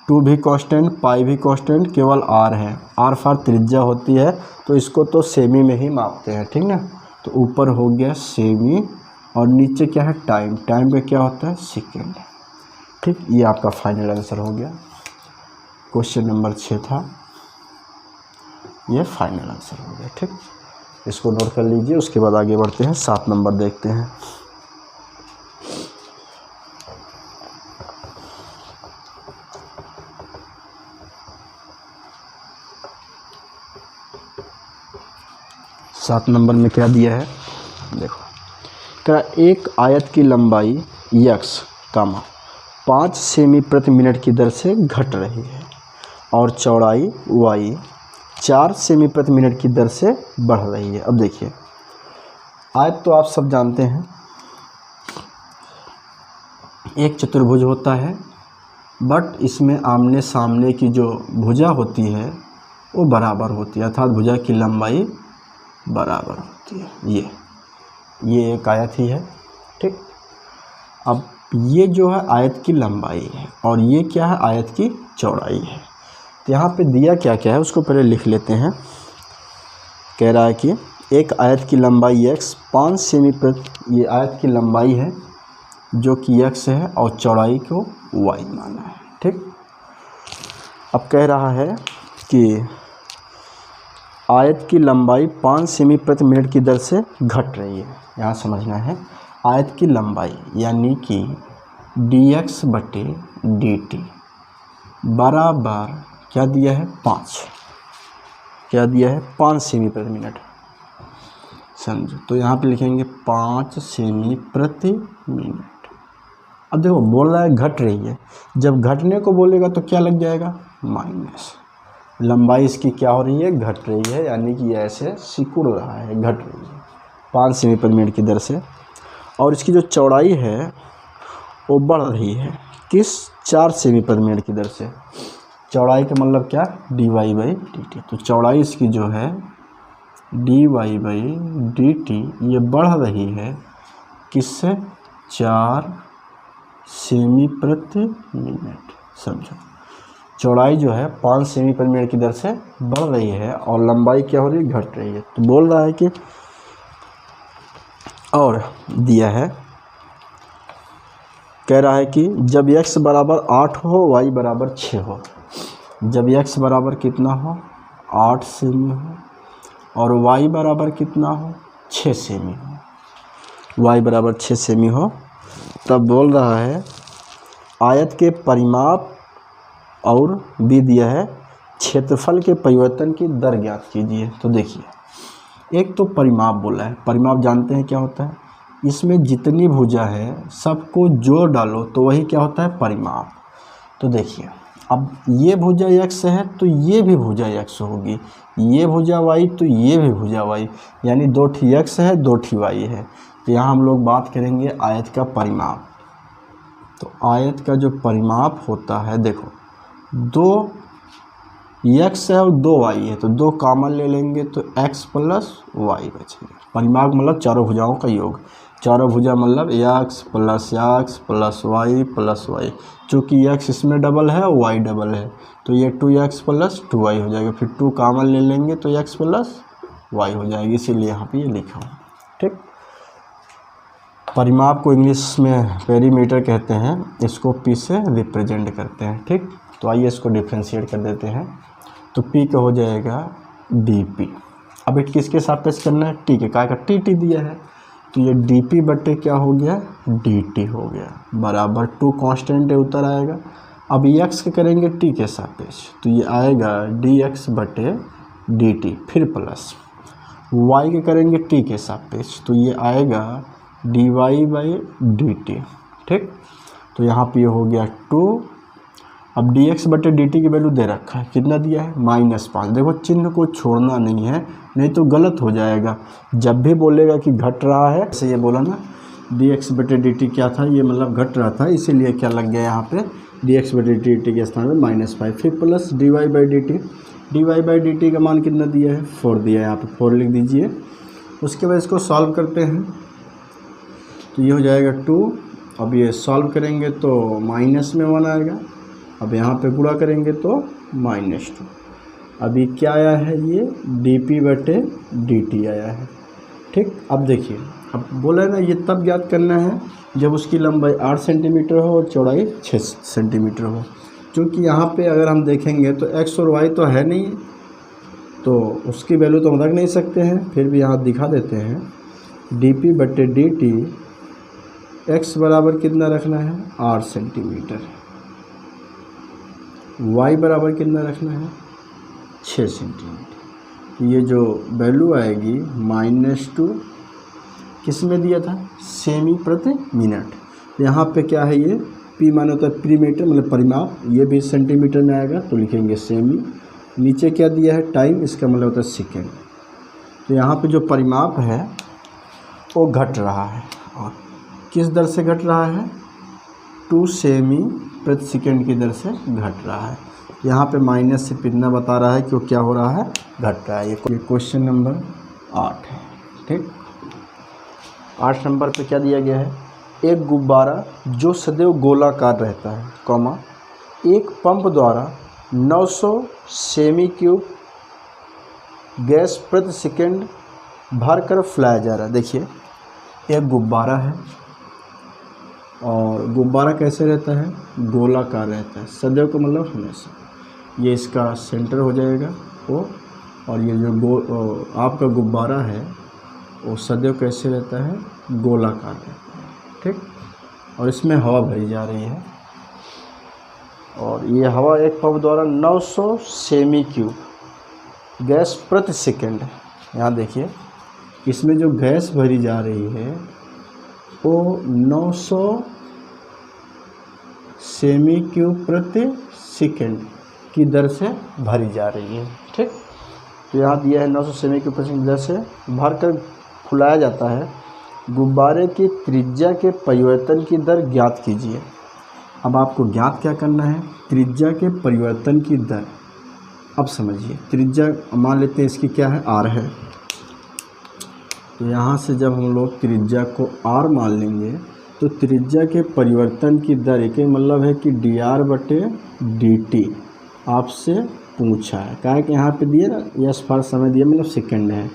2 भी कांस्टेंट पाई भी कांस्टेंट, केवल आर है, आर फार त्रिज्या होती है, तो इसको तो सेमी में ही मापते हैं। ठीक ना, तो ऊपर हो गया सेमी और नीचे क्या है टाइम, टाइम का क्या होता है सेकेंड। ठीक, ये आपका फाइनल आंसर हो गया। क्वेश्चन नंबर 6 था, ये फाइनल आंसर हो गया। ठीक, इसको नोट कर लीजिए, उसके बाद आगे बढ़ते हैं, 7 नंबर देखते हैं। सात नंबर में क्या दिया है, देखो, क्या एक आयत की लंबाई x, 5 सेमी प्रति मिनट की दर से घट रही है और चौड़ाई y 4 सेमी प्रति मिनट की दर से बढ़ रही है। अब देखिए, आयत तो आप सब जानते हैं, एक चतुर्भुज होता है, बट इसमें आमने सामने की जो भुजा होती है वो बराबर होती है, अर्थात भुजा की लंबाई बराबर होती है। ये एक आयत ही है। ठीक, अब ये जो है आयत की लंबाई है और ये क्या है आयत की चौड़ाई है। तो यहाँ पे दिया क्या क्या है उसको पहले लिख लेते हैं। कह रहा है कि एक आयत की लंबाई x 5 सेमी प्रति, ये आयत की लंबाई है जो कि x है और चौड़ाई को y माना है। ठीक, अब कह रहा है कि आयत की लंबाई 5 सेमी प्रति मिनट की दर से घट रही है। यहाँ समझना है आयत की लंबाई यानी कि dx बटे dt बराबर क्या दिया है 5, क्या दिया है 5 सेमी प्रति मिनट, समझो। तो यहाँ पे लिखेंगे 5 सेमी प्रति मिनट। अब देखो बोल रहा है घट रही है, जब घटने को बोलेगा तो क्या लग जाएगा माइनस, लंबाई इसकी क्या हो रही है घट रही है, यानी कि ऐसे सिकुड़ रहा है, घट रही है 5 सेमी प्रति मिनट की दर से। और इसकी जो चौड़ाई है वो बढ़ रही है, किस 4 सेमी प्रति मिनट की दर से। चौड़ाई का मतलब क्या dy बाई डी टी, तो चौड़ाई इसकी जो है dy बाई डी टी ये बढ़ रही है किससे 4 सेमी प्रति मिनट, समझो। चौड़ाई जो है 5 सेमी प्रति मिनट की दर से बढ़ रही है और लंबाई क्या हो रही है घट रही है। तो बोल रहा है कि और दिया है, कह रहा है कि जब x बराबर 8 हो y बराबर 6 हो, जब x बराबर कितना हो 8 सेमी हो और y बराबर कितना हो 6 सेमी हो, y बराबर 6 सेमी हो, तब बोल रहा है आयत के परिमाप और भी दिया है क्षेत्रफल के परिवर्तन की दर ज्ञात कीजिए। तो देखिए, एक तो परिमाप बोला है, परिमाप जानते हैं क्या होता है, इसमें जितनी भुजा है सबको जोड़ डालो तो वही क्या होता है परिमाप। तो देखिए, अब ये भुजा x है तो ये भी भुजा x होगी, ये भुजा y तो ये भी भुजा y, यानी 2 ठी x है 2 ठी y है। तो यहाँ हम लोग बात करेंगे आयत का परिमाप। तो आयत का जो परिमाप होता है, देखो 2 x है और 2 y है, तो 2 कॉमन ले लेंगे तो x प्लस y बचेगा। परिमाप मतलब चारों भुजाओं का योग, चारों भुजा मतलब x plus y plus y, चूँकि x इसमें डबल है और y डबल है तो ये 2x प्लस 2y हो जाएगा। फिर 2 कॉमन ले लेंगे तो x प्लस y हो जाएगी, इसीलिए यहाँ पे ये लिखा हूँ। ठीक, परिमाप को इंग्लिश में पेरीमीटर कहते हैं, इसको p से रिप्रेजेंट करते हैं। ठीक, तो आइए इसको डिफ्रेंशिएट कर देते हैं। तो p का हो जाएगा dp। अब ये किसके सापेक्ष करना है, t के, काय का tt दिया है, तो ये dp बटे क्या हो गया, dt हो गया, बराबर 2 कांस्टेंट है, उतर आएगा। अब x के करेंगे t के सापेक्ष, तो ये आएगा dx बटे dt, फिर प्लस y के करेंगे t के सापेक्ष, तो ये आएगा dy बाई dt। ठीक, तो यहाँ पे ये हो गया 2। अब dx बटे dt की वैल्यू दे रखा है, कितना दिया है, -5। देखो चिन्ह को छोड़ना नहीं है, नहीं तो गलत हो जाएगा। जब भी बोलेगा कि घट रहा है, जैसे ये बोला ना dx बटे dt क्या था, ये मतलब घट रहा था, इसीलिए क्या लग गया यहाँ पे dx बटे dt के स्थान में -5, फिर प्लस dy बाई dt का मान कितना दिया है, 4 दिया है, यहाँ पे 4 लिख दीजिए। उसके बाद इसको सॉल्व करते हैं, तो ये हो जाएगा 2। अब ये सॉल्व करेंगे तो माइनस में 1 आएगा, अब यहाँ पे गुणा करेंगे तो -2। अभी क्या आया है, ये dp बटे dt आया है। ठीक, अब देखिए, अब बोला ना ये तब ज्ञात करना है जब उसकी लंबाई 8 सेंटीमीटर हो और चौड़ाई 6 सेंटीमीटर हो। क्योंकि यहाँ पे अगर हम देखेंगे तो x और y तो है नहीं, तो उसकी वैल्यू तो हम रख नहीं सकते हैं, फिर भी यहाँ दिखा देते हैं dp बटे dt x बराबर कितना रखना है, 8 सेंटीमीटर, y बराबर कितना रखना है, 6 सेंटीमीटर। ये जो वैल्यू आएगी -2 किस में दिया था, सेमी प्रति मिनट। यहाँ पे क्या है, ये p माने होता है प्रीमीटर, मतलब परिमाप, ये भी सेंटीमीटर में आएगा तो लिखेंगे सेमी। नीचे क्या दिया है, टाइम, इसका मतलब होता है सेकेंड। तो यहाँ पे जो परिमाप है वो घट रहा है, और किस दर से घट रहा है, 2 सेमी प्रति सेकेंड की दर से घट रहा है। यहाँ पे माइनस से कितना बता रहा है कि वो क्या हो रहा है, घट रहा है। ये क्वेश्चन नंबर 8 है। ठीक, 8 नंबर पे क्या दिया गया है, एक गुब्बारा जो सदैव गोलाकार रहता है, कॉमा, एक पंप द्वारा 900 सेमी क्यूब गैस प्रति सेकेंड भरकर फैलाया जा रहा है। देखिए, एक गुब्बारा है और गुब्बारा कैसे रहता है, गोलाकार रहता है, सदैव का मतलब हमेशा। ये इसका सेंटर हो जाएगा वो, और ये जो आपका गुब्बारा है वो सदैव कैसे रहता है, गोलाकार रहता है। ठीक, और इसमें हवा भरी जा रही है, और ये हवा एक पंप द्वारा 900 सेमी क्यूब गैस प्रति सेकेंड। यहाँ देखिए, इसमें जो गैस भरी जा रही है वो 900 सेमी क्यूब प्रति सेकेंड की दर से भरी जा रही है। ठीक, तो यहाँ दिया है 900 सेमी क्यूब प्रति सेकेंड दर से भरकर फुलाया जाता है। गुब्बारे की त्रिज्या के परिवर्तन की दर ज्ञात कीजिए। अब आपको ज्ञात क्या करना है, त्रिज्या के परिवर्तन की दर। अब समझिए, त्रिज्या मान लेते हैं इसकी क्या है, r है। तो यहाँ से जब हम लोग त्रिज्या को r मान लेंगे तो त्रिज्या के परिवर्तन की दर, एक मतलब है कि dr बटे dt आपसे पूछा है। क्या है कि यहाँ पे दिए ना, यस फॉर समय दिया, मतलब सेकंड है।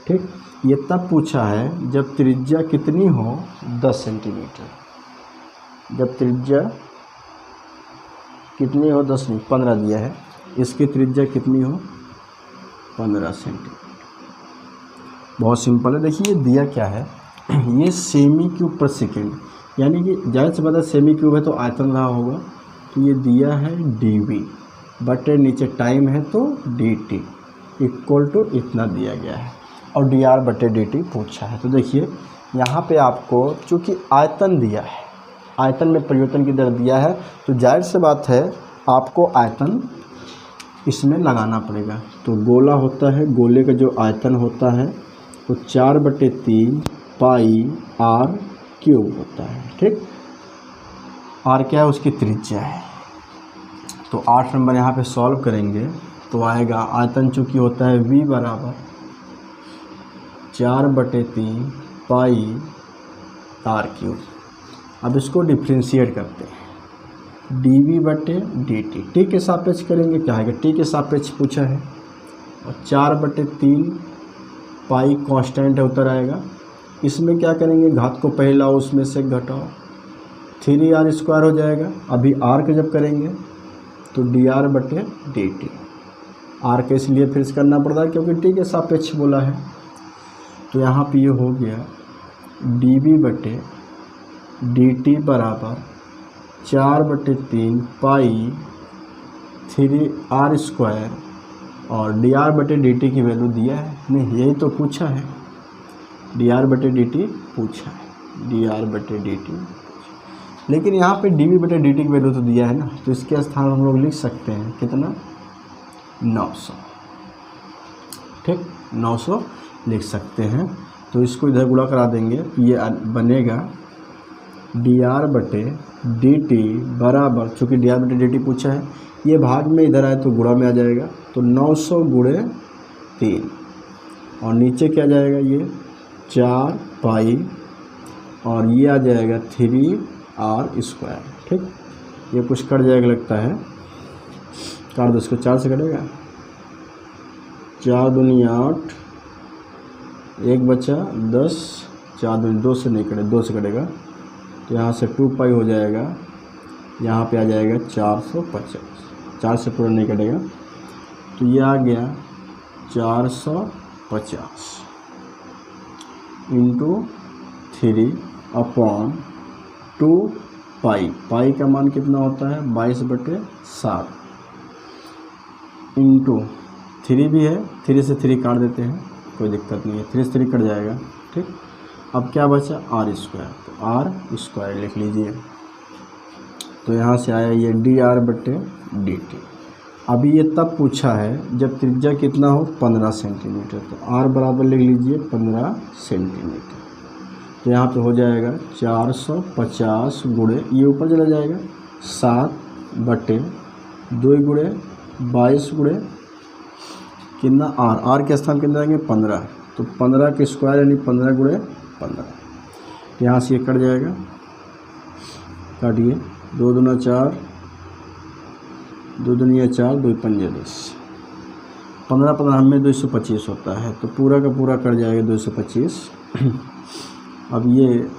ठीक, ये तब पूछा है जब त्रिज्या कितनी हो, 10 सेंटीमीटर। जब त्रिज्या कितनी हो, 10 नहीं 15 दिया है, इसकी त्रिज्या कितनी हो, 15 सेंटीमीटर। बहुत सिंपल है। देखिए, ये दिया क्या है, ये सेमी क्यूब पर सेकेंड, यानी कि ज़्यादा से ज़्यादा सेमी क्यूब है तो आयतन रहा होगा। तो ये दिया है dv बटे नीचे टाइम है तो dt इक्वल टू इतना दिया गया है, और dr बटे dt पूछा है। तो देखिए, यहाँ पे आपको चूँकि आयतन दिया है, आयतन में परिवर्तन की दर दिया है, तो जाहिर सी बात है आपको आयतन इसमें लगाना पड़ेगा। तो गोला होता है, गोले का जो आयतन होता है वो 4/3 पाई r क्यूब होता है। ठीक, r क्या है, उसकी त्रिज्या है। तो 8 नंबर यहाँ पे सॉल्व करेंगे तो आएगा, आयतन चूँकि होता है v बराबर 4/3 पाई r क्यूब। अब इसको डिफ्रेंशिएट करते हैं, dv बटे dt, t के सापेक्ष करेंगे, क्या आएगा, t के सापेक्ष पूछा है, और 4/3 पाई कांस्टेंट है उतर आएगा। इसमें क्या करेंगे, घात को पहले लाओ उसमें से घटाओ, 3r² हो जाएगा। अभी r का जब करेंगे तो dr/dt, r के इसलिए फिर से करना पड़ता है क्योंकि t के सापेक्ष बोला है। तो यहाँ पे ये हो गया dv/dt बराबर 4/3 पाई 3r² और dr/dt की वैल्यू दिया है, नहीं यही तो पूछा है, dr/dt पूछा है, dr/dt। लेकिन यहाँ पे dv/dt की वैल्यू तो दिया है ना, तो इसके स्थान हम लोग लिख सकते हैं कितना, 900, ठीक, 900 लिख सकते हैं। तो इसको इधर गुणा करा देंगे तो ये बनेगा dr/dt बराबर, चूँकि dr/dt पूछा है, ये भाग में इधर आए तो गुणा में आ जाएगा, तो 900 × 3 और नीचे क्या जाएगा, ये 4 पाई और ये आ जाएगा 3r², ठीक। ये कुछ कट जाएगा लगता है, काट दो इसको, 4 से कटेगा, 4 दूनी 8, 1 बचा 10, 4 दूनी 2 से नहीं कटे, 2 से कटेगा, तो यहाँ से 2 पाई हो जाएगा, यहाँ पे आ जाएगा 450, 4 से पूरा नहीं कटेगा, तो ये आ गया 450 × 3/2 पाई, पाई का मान कितना होता है 22/7 इंटू 3 भी है, 3 से 3 काट देते हैं, कोई दिक्कत नहीं है, 3 से 3 कट जाएगा, ठीक। अब क्या बचा r², तो r² लिख लीजिए। तो यहाँ से आया ये dr/dt। अभी ये तब पूछा है जब त्रिज्या कितना हो 15 सेंटीमीटर, तो r बराबर लिख लीजिए 15 सेंटीमीटर। तो यहाँ पे हो जाएगा 450 गुणे, ये ऊपर चला जाएगा 7/2 गुणे 22 गुणे कितना r के स्थान कितना जाएंगे 15, तो 15 के स्क्वायर यानी 15 गुणे 15। तो यहाँ से ये कट जाएगा, काटिए, 2 दूना 4, 2 दूनिया 4, 2 पंजे 10, 15 15 हमें 225 होता है, तो पूरा का पूरा कट जाएगा 225। अब ये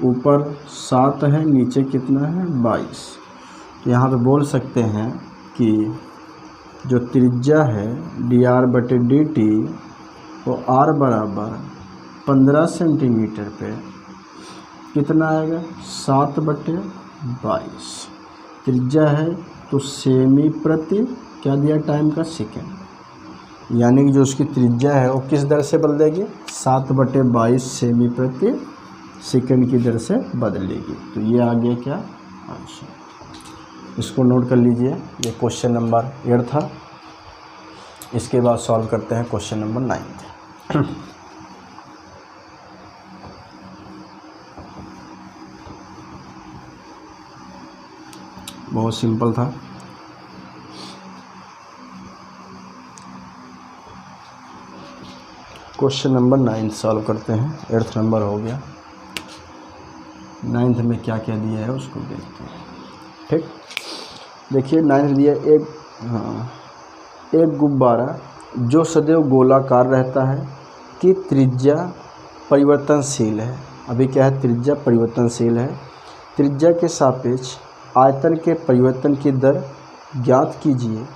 ऊपर 7 है, नीचे कितना है 22। तो यहाँ पे बोल सकते हैं कि जो त्रिज्या है dr/dt वो r बराबर 15 सेंटीमीटर पे कितना आएगा 7/22। त्रिज्या है तो सेमी प्रति क्या दिया टाइम का सेकेंड, यानी कि जो उसकी त्रिज्या है वो किस दर से बदलेगी 7/22 सेमी प्रति सेकेंड की दर से बदलेगी। तो ये आ गया क्या आंसर, इसको नोट कर लीजिए। ये क्वेश्चन नंबर 8 था। इसके बाद सॉल्व करते हैं क्वेश्चन नंबर 9। बहुत सिंपल था। क्वेश्चन नंबर 9 सॉल्व करते हैं। 8th नंबर हो गया, 9th में क्या क्या दिया है उसको देखते हैं, ठीक। देखिए 9th दिया एक गुब्बारा जो सदैव गोलाकार रहता है कि त्रिज्या परिवर्तनशील है। अभी क्या है, त्रिज्या परिवर्तनशील है। त्रिज्या के सापेक्ष आयतन के परिवर्तन की दर ज्ञात कीजिए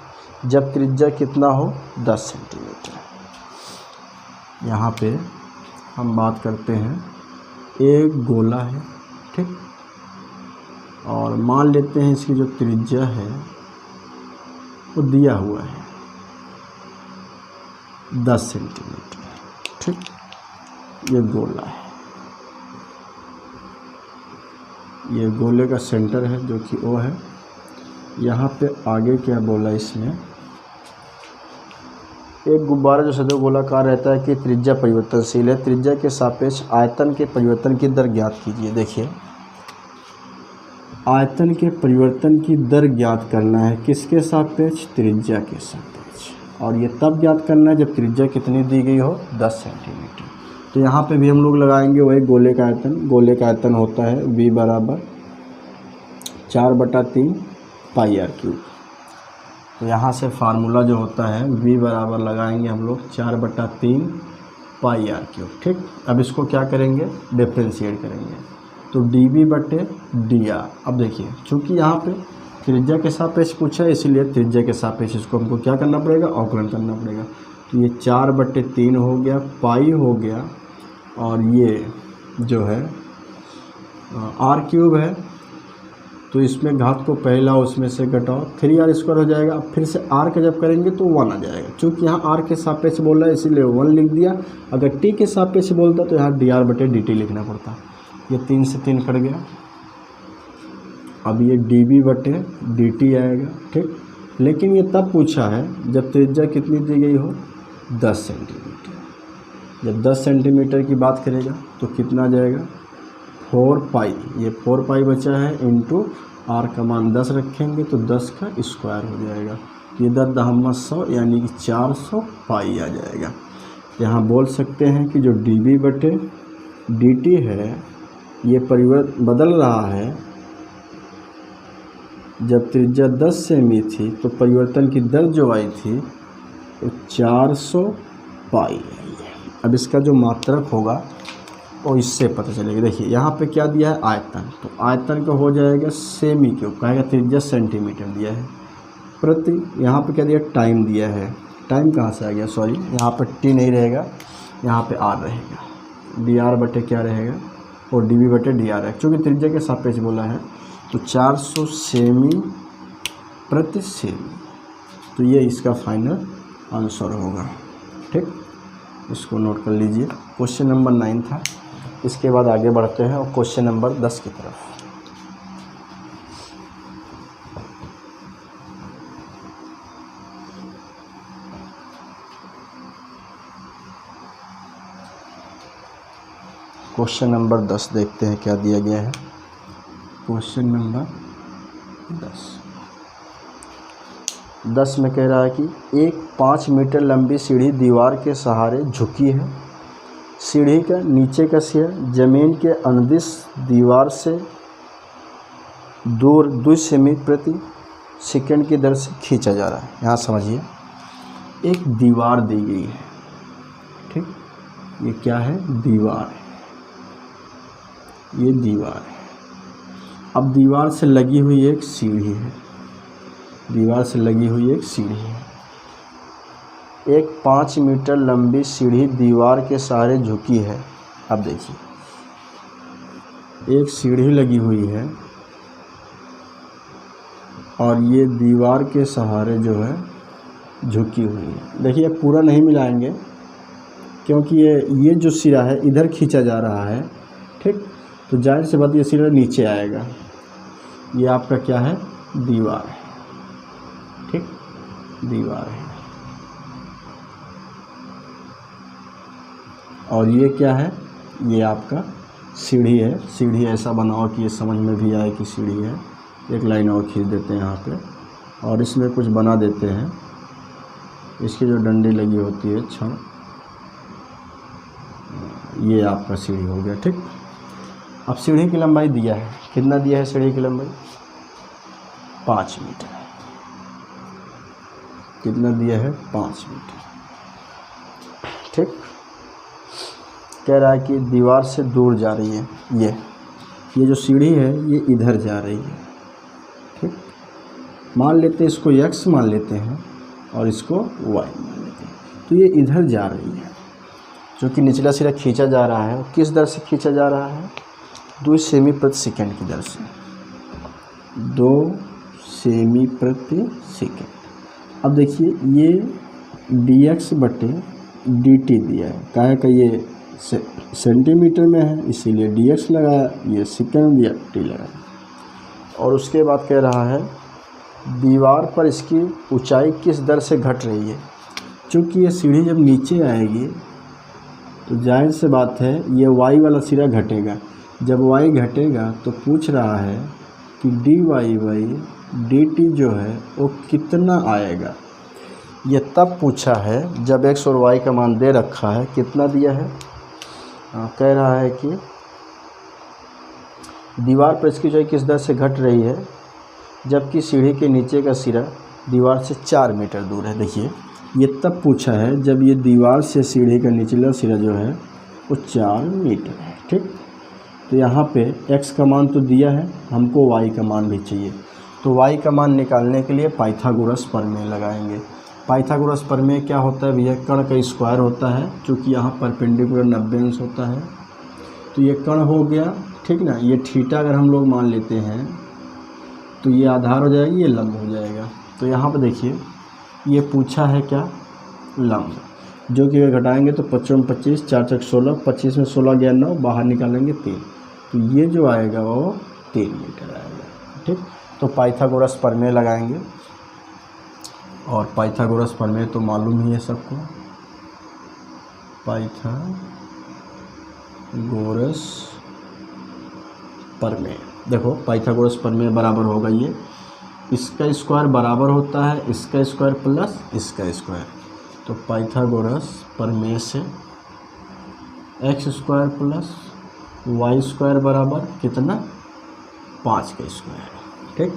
जब त्रिज्या कितना हो 10 सेंटीमीटर। यहाँ पे हम बात करते हैं एक गोला है, ठीक, और मान लेते हैं इसकी जो त्रिज्या है वो दिया हुआ है 10 सेंटीमीटर, ठीक। ये गोला है, ये गोले का सेंटर है जो कि O है। यहाँ पे आगे क्या बोला इसमें, एक गुब्बारा जो सदैव गोलाकार रहता है कि त्रिज्या परिवर्तनशील है, त्रिज्या के सापेक्ष आयतन के परिवर्तन की दर ज्ञात कीजिए। देखिए आयतन के परिवर्तन की दर ज्ञात करना है किसके सापेक्ष, त्रिज्या के सापेक्ष, और ये तब ज्ञात करना है जब त्रिज्या कितनी दी गई हो 10 सेंटीमीटर। तो यहाँ पे भी हम लोग लगाएंगे वही गोले का आयतन। गोले का आयतन होता है V बराबर 4/3 πr³। तो यहाँ से फार्मूला जो होता है V बराबर लगाएंगे हम लोग 4/3 पाई आर क्यूब। ठीक, अब इसको क्या करेंगे, डिफ्रेंशिएट करेंगे, तो डी बी बटे डी आर। अब देखिए चूँकि यहाँ पे त्रिज्या के सापेक्ष पूछा है, इसीलिए त्रिज्या के सापेक्ष इसको हमको क्या करना पड़ेगा, अवकलन करना पड़ेगा। तो ये 4/3 हो गया, पाई हो गया, और ये जो है आर क्यूब है, तो इसमें घात को पहला उसमें से घटाओ, 3r² हो जाएगा। अब फिर से r का जब करेंगे तो 1 आ जाएगा। चूँकि यहाँ r के सापेक्ष बोल रहा है इसीलिए 1 लिख दिया। अगर t के सापेक्ष बोलता तो यहाँ dr/dt लिखना पड़ता। ये 3 से 3 कट गया। अब ये dv/dt आएगा। ठीक, लेकिन ये तब पूछा है जब त्रिज्या कितनी दी गई हो, 10 सेंटीमीटर। जब 10 सेंटीमीटर की बात करेगा तो कितना आ जाएगा, 4 पाई। ये 4 पाई बचा है, इंटू आर का मान 10 रखेंगे तो 10 का स्क्वायर हो जाएगा। ये 10×100 यानी कि 400 पाई आ जाएगा। यहाँ बोल सकते हैं कि जो dv/dt है ये बदल रहा है। जब त्रिज्या 10 सेमी थी तो परिवर्तन की दर जो आई थी तो 400 पाई आई है। अब इसका जो मात्रक होगा वो इससे पता चलेगा। देखिए यहाँ पे क्या दिया है, आयतन, तो आयतन का हो जाएगा सेमी क्यूब, कहेगा त्रिज्या सेंटीमीटर दिया है, प्रति यहाँ पे क्या दिया, टाइम दिया है। टाइम कहाँ से आ गया, सॉरी यहाँ पे टी नहीं रहेगा, यहाँ पे आर रहेगा, डी आर बटे क्या रहेगा, और डी वी बटे डी आर है। चूँकि त्रिज्या के सापेक्ष बोला है तो 400 सेमी प्रति सेमी, तो ये इसका फाइनल आंसर होगा। ठीक, इसको नोट कर लीजिए। क्वेश्चन नंबर 9 था। इसके बाद आगे बढ़ते हैं और क्वेश्चन नंबर 10 की तरफ। क्वेश्चन नंबर 10 देखते हैं क्या दिया गया है। क्वेश्चन नंबर 10 में कह रहा है कि एक 5 मीटर लंबी सीढ़ी दीवार के सहारे झुकी है। सीढ़ी का नीचे का सिरा जमीन के अनुदिश दीवार से दूर 2 सेमी प्रति सेकंड की दर से खींचा जा रहा है। यहाँ समझिए, एक दीवार दी गई है। ठीक, ये क्या है, दीवार है, ये दीवार है। अब दीवार से लगी हुई एक सीढ़ी है, दीवार से लगी हुई एक सीढ़ी है। एक 5 मीटर लंबी सीढ़ी दीवार के सहारे झुकी है। अब देखिए, एक सीढ़ी लगी हुई है और ये दीवार के सहारे जो है झुकी हुई है। देखिए पूरा नहीं मिलाएंगे क्योंकि ये जो सिरा है इधर खींचा जा रहा है। ठीक, तो जाहिर सी बात ये सिरा नीचे आएगा। ये आपका क्या है, दीवार है। ठीक, दीवार है। और ये क्या है, ये आपका सीढ़ी है। सीढ़ी ऐसा बनाओ कि ये समझ में भी आए कि सीढ़ी है। एक लाइन और खींच देते हैं यहाँ पे और इसमें कुछ बना देते हैं। इसकी जो डंडी लगी होती है छड़, ये आपका सीढ़ी हो गया। ठीक, अब सीढ़ी की लंबाई दिया है, कितना दिया है सीढ़ी की लंबाई, 5 मीटर। कितना दिया है, 5 मीटर। ठीक, कह रहा है कि दीवार से दूर जा रही है। ये जो सीढ़ी है ये इधर जा रही है। ठीक, मान लेते हैं इसको x मान लेते हैं और इसको y मान लेते हैं। तो ये इधर जा रही है, जो कि निचला सिरा खींचा जा रहा है। किस दर से खींचा जा रहा है, 2 सेमी प्रति सेकंड की दर से, 2 सेमी प्रति सेकंड। अब देखिए ये dx/dt दिया है, काहे का ये सेंटीमीटर में है इसीलिए dx लगाया, ये सेकंड दिया t लगाया। और उसके बाद कह रहा है दीवार पर इसकी ऊंचाई किस दर से घट रही है। चूँकि ये सीढ़ी जब नीचे आएगी तो जाहिर से बात है ये y वाला सिरा घटेगा। जब y घटेगा तो पूछ रहा है कि dy/dt जो है वो कितना आएगा। ये तब पूछा है जब x और y का मान दे रखा है। कितना दिया है, कह रहा है कि दीवार पर इसकी ऊंचाई किस दर से घट रही है जबकि सीढ़ी के नीचे का सिरा दीवार से 4 मीटर दूर है। देखिए ये तब पूछा है जब ये दीवार से सीढ़ी का निचला सिरा जो है वो 4 मीटर है। ठीक, तो यहाँ पे x का मान तो दिया है, हमको y का मान भी चाहिए। तो y का मान निकालने के लिए पाइथागोरस प्रमेय लगाएंगे। पाइथागोरस प्रमेय क्या होता है भैया, कर्ण का स्क्वायर होता है, चूँकि यहाँ परपेंडिकुलर 90 अंश होता है। तो ये कर्ण हो गया, ठीक ना। ये थीटा अगर हम लोग मान लेते हैं तो ये आधार हो जाएगी, ये लंब हो जाएगा। तो यहाँ पर देखिए ये पूछा है क्या, लंब, जो कि अगर घटाएंगे तो 25 में 25, 4 चक 16, 25 में 16 गया 9, बाहर निकालेंगे 3, तो ये जो आएगा वो 3 मीटर आएगा। ठीक, तो पाइथागोरस प्रमेय लगाएंगे, और पाइथागोरस प्रमेय तो मालूम ही है सबको, पाइथागोरस प्रमेय। देखो पाइथागोरस प्रमेय बराबर होगा ये, इसका स्क्वायर बराबर होता है इसका स्क्वायर प्लस इसका स्क्वायर। तो पाइथागोरस प्रमेय से x square plus y square बराबर कितना, 5 का स्क्वायर। ठीक,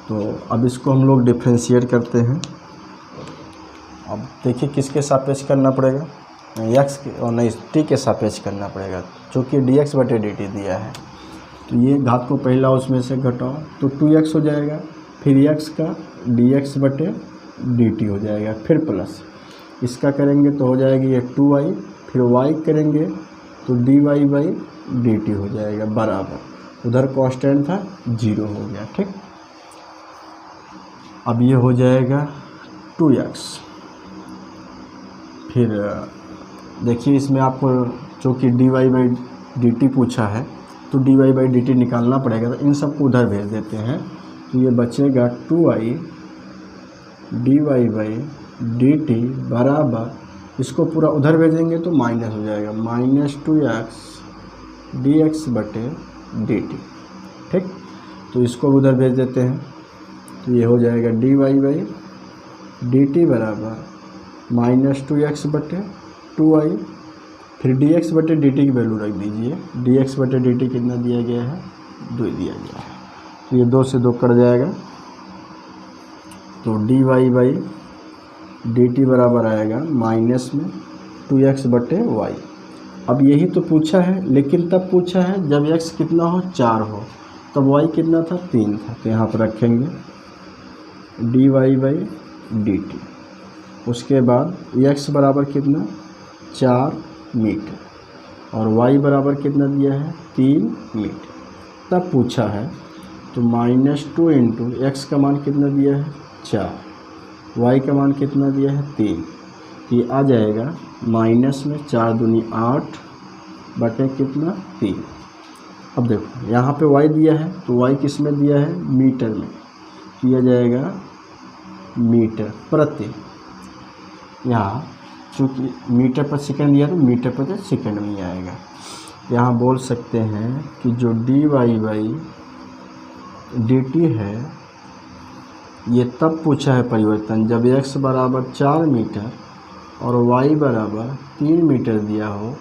तो अब इसको हम लोग डिफ्रेंशिएट करते हैं। अब देखिए किसके सापेक्ष करना पड़ेगा, x के और नहीं t के सापेक्ष करना पड़ेगा, जो कि dx बटे dt दिया है। तो ये घात को पहला उसमें से घटाओ तो 2x हो जाएगा, फिर x का dx बटे dt हो जाएगा, फिर प्लस इसका करेंगे तो हो जाएगी ये 2y, फिर y करेंगे तो dy बाई dt हो जाएगा बराबर, उधर कांस्टेंट था 0 हो गया। ठीक, अब ये हो जाएगा 2x, फिर देखिए इसमें आपको जो कि dy बाई dt पूछा है तो dy बाई dt निकालना पड़ेगा, तो इन सबको उधर भेज देते हैं। तो ये बचेगा 2i dy बाई dt बराबर, इसको पूरा उधर भेजेंगे तो माइनस हो जाएगा, -2x dx बटे dt। ठीक, तो इसको उधर भेज देते हैं, तो ये हो जाएगा dy बाई dt बराबर -2x बटे 2i, फिर dx बटे dt की वैल्यू रख दीजिए, dx बटे dt कितना दिया गया है, 2 दिया गया है। तो ये 2 से 2 कट जाएगा, तो dy बाई dt बराबर आएगा माइनस में 2x बटे y। अब यही तो पूछा है, लेकिन तब पूछा है जब x कितना हो, 4 हो, तब y कितना था, 3 था। तो यहाँ पर रखेंगे dy बाई dt, उसके बाद x बराबर कितना, 4 मीटर, और y बराबर कितना दिया है, 3 मीटर। तब पूछा है तो -2 इंटू x का मान कितना दिया है, 4, y का मान कितना दिया है, 3, तो ये आ जाएगा माइनस में 4 दूनी 8 बटे कितना, 3। अब देखो यहाँ पे y दिया है तो y किस में दिया है, मीटर में, किया जाएगा मीटर प्रति, यहाँ चूँकि मीटर पर सेकंड दिया तो मीटर प्रति सेकंड में आएगा। यहाँ बोल सकते हैं कि जो dy बाई dt है ये तब पूछा है परिवर्तन जब x बराबर 4 मीटर और y बराबर 3 मीटर दिया हो,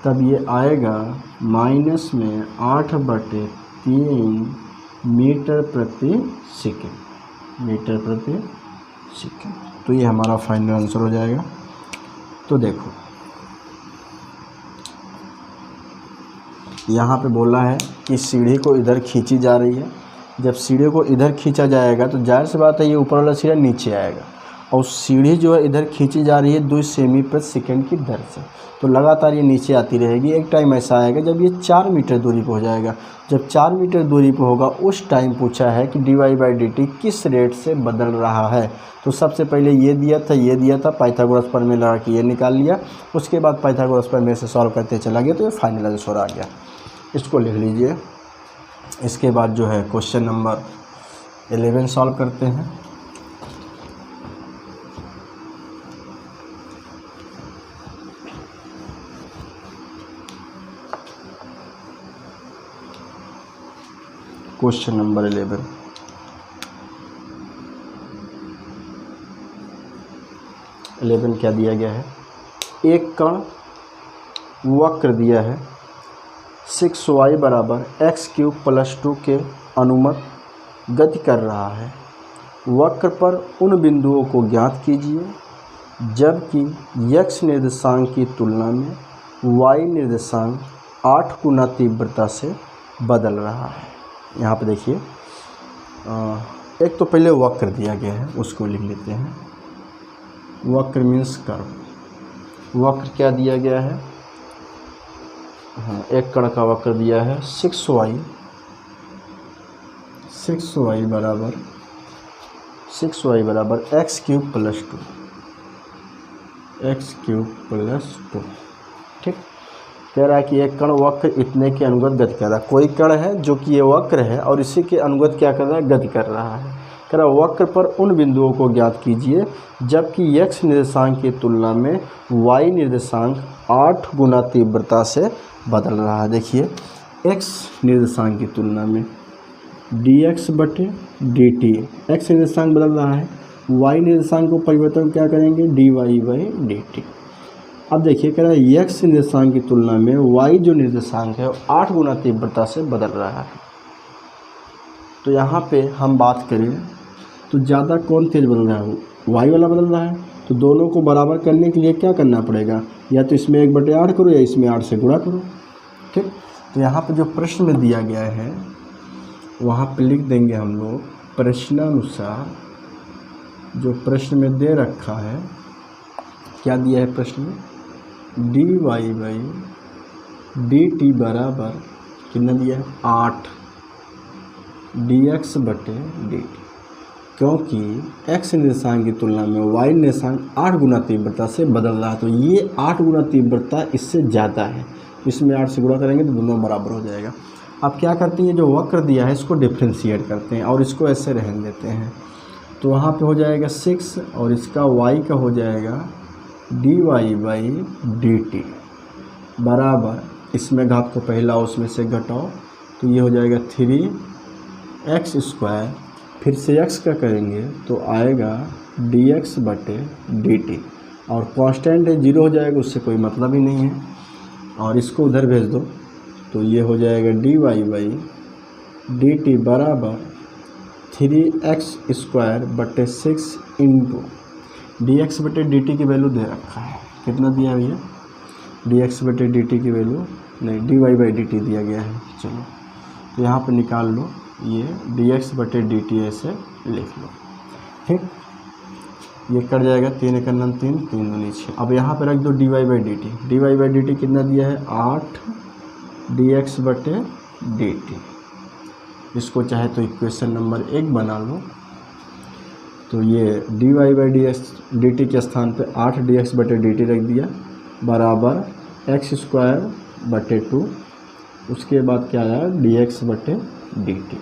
तब ये आएगा माइनस में 8 बटे 3 मीटर प्रति सेकंड, मीटर प्रति सेकंड। तो ये हमारा फाइनल आंसर हो जाएगा। तो देखो यहाँ पे बोला है कि सीढ़ी को इधर खींची जा रही है, जब सीढ़ी को इधर खींचा जाएगा तो जाहिर सी बात है ये ऊपर वाला सीढ़ा नीचे आएगा, और सीढ़ी जो है इधर खींची जा रही है 2 सेमी प्रति सेकंड की दर से, तो लगातार ये नीचे आती रहेगी। एक टाइम ऐसा आएगा जब ये 4 मीटर दूरी पर हो जाएगा, जब 4 मीटर दूरी पर होगा उस टाइम पूछा है कि dy बाई dt किस रेट से बदल रहा है। तो सबसे पहले ये दिया था, पाइथागोरस प्रमेय लगा के ये निकाल लिया, उसके बाद पाइथागोरस प्रमेय से सॉल्व करते चला गया, तो ये फाइनल आंसर आ गया। इसको लिख लीजिए। इसके बाद जो है क्वेश्चन नंबर 11 सॉल्व करते हैं। क्वेश्चन नंबर 11 क्या दिया गया है, एक कण वक्र दिया है 6y बराबर x³ + 2 के अनुमत गति कर रहा है, वक्र पर उन बिंदुओं को ज्ञात कीजिए जबकि x निर्देशांक की तुलना में y निर्देशांक 8 गुना तीव्रता से बदल रहा है। यहाँ पे देखिए एक तो पहले वक्र दिया गया है उसको लिख लेते हैं। वक्र मीन्स कर्व। वक्र क्या दिया गया है? हाँ, एक कण का वक्र दिया है 6y बराबर x क्यूब प्लस 2 ठीक। कह रहा है कि एक कण वक्र इतने के अनुगत गति कर रहा है। कोई कण है जो कि ये वक्र है और इसी के अनुगत क्या कर रहा है? गति कर रहा है। कह रहा है वक्र पर उन बिंदुओं को ज्ञात कीजिए जबकि x निर्देशांक की तुलना में y निर्देशांक 8 गुना तीव्रता से बदल रहा है। देखिए x निर्देशांक की तुलना में dx बटे dt, x निर्देशांक बदल रहा है, y निर्देशांक को परिवर्तन क्या करेंगे? dy by dt। अब देखिए कह रहा है x निर्देशांक की तुलना में y जो निर्देशांक है वो 8 गुना तीव्रता से बदल रहा है। तो यहाँ पे हम बात करें तो ज़्यादा कौन तेज बदल रहा है? y वाला बदल रहा है। तो दोनों को बराबर करने के लिए क्या करना पड़ेगा? या तो इसमें 1/8 करो या इसमें 8 से गुणा करो। ठीक। तो यहाँ पे जो प्रश्न में दिया गया है वहाँ पे लिख देंगे हम लोग प्रश्नानुसार। जो प्रश्न में दे रखा है, क्या दिया है प्रश्न में? dy बाई dt बराबर कितना दिया है? 8 dx बटे dt। क्योंकि x निर्देशांक की तुलना में y निर्देशांक 8 गुना तीव्रता से बदल रहा है, तो ये 8 गुना तीव्रता इससे ज़्यादा है। इसमें 8 से गुणा करेंगे तो दोनों बराबर हो जाएगा। अब क्या करते हैं, जो वक्र दिया है इसको डिफ्रेंशिएट करते हैं और इसको ऐसे रहने देते हैं। तो वहाँ पे हो जाएगा 6 और इसका y का हो जाएगा dy बाई dt बराबर, इसमें घात को पहला उसमें से घटाओ तो ये हो जाएगा 3x²। फिर से x का करेंगे तो आएगा dx बटे dt और कांस्टेंट है 0 हो जाएगा, उससे कोई मतलब ही नहीं है। और इसको उधर भेज दो तो ये हो जाएगा dy बाई dt बराबर 3x² बटे 6 इंटू dx बटे dt की वैल्यू दे रखा है। कितना दिया भैया? dx बटे dt की वैल्यू नहीं, dy बाई dt दिया गया है। चलो तो यहाँ पे निकाल लो, ये dx बटे dt ऐसे लिख लो। ठीक, ये कट जाएगा, 3 × 9 3, 3 दूनी 6। अब यहाँ पे रख दो dy बाई dt कितना दिया है? 8 dx बटे dt। इसको चाहे तो इक्वेशन नंबर 1 बना लो। तो ये dy बाई dt के स्थान पे 8 dx बटे dt रख दिया बराबर x² बटे 2। उसके बाद क्या आया? dx बटे dt।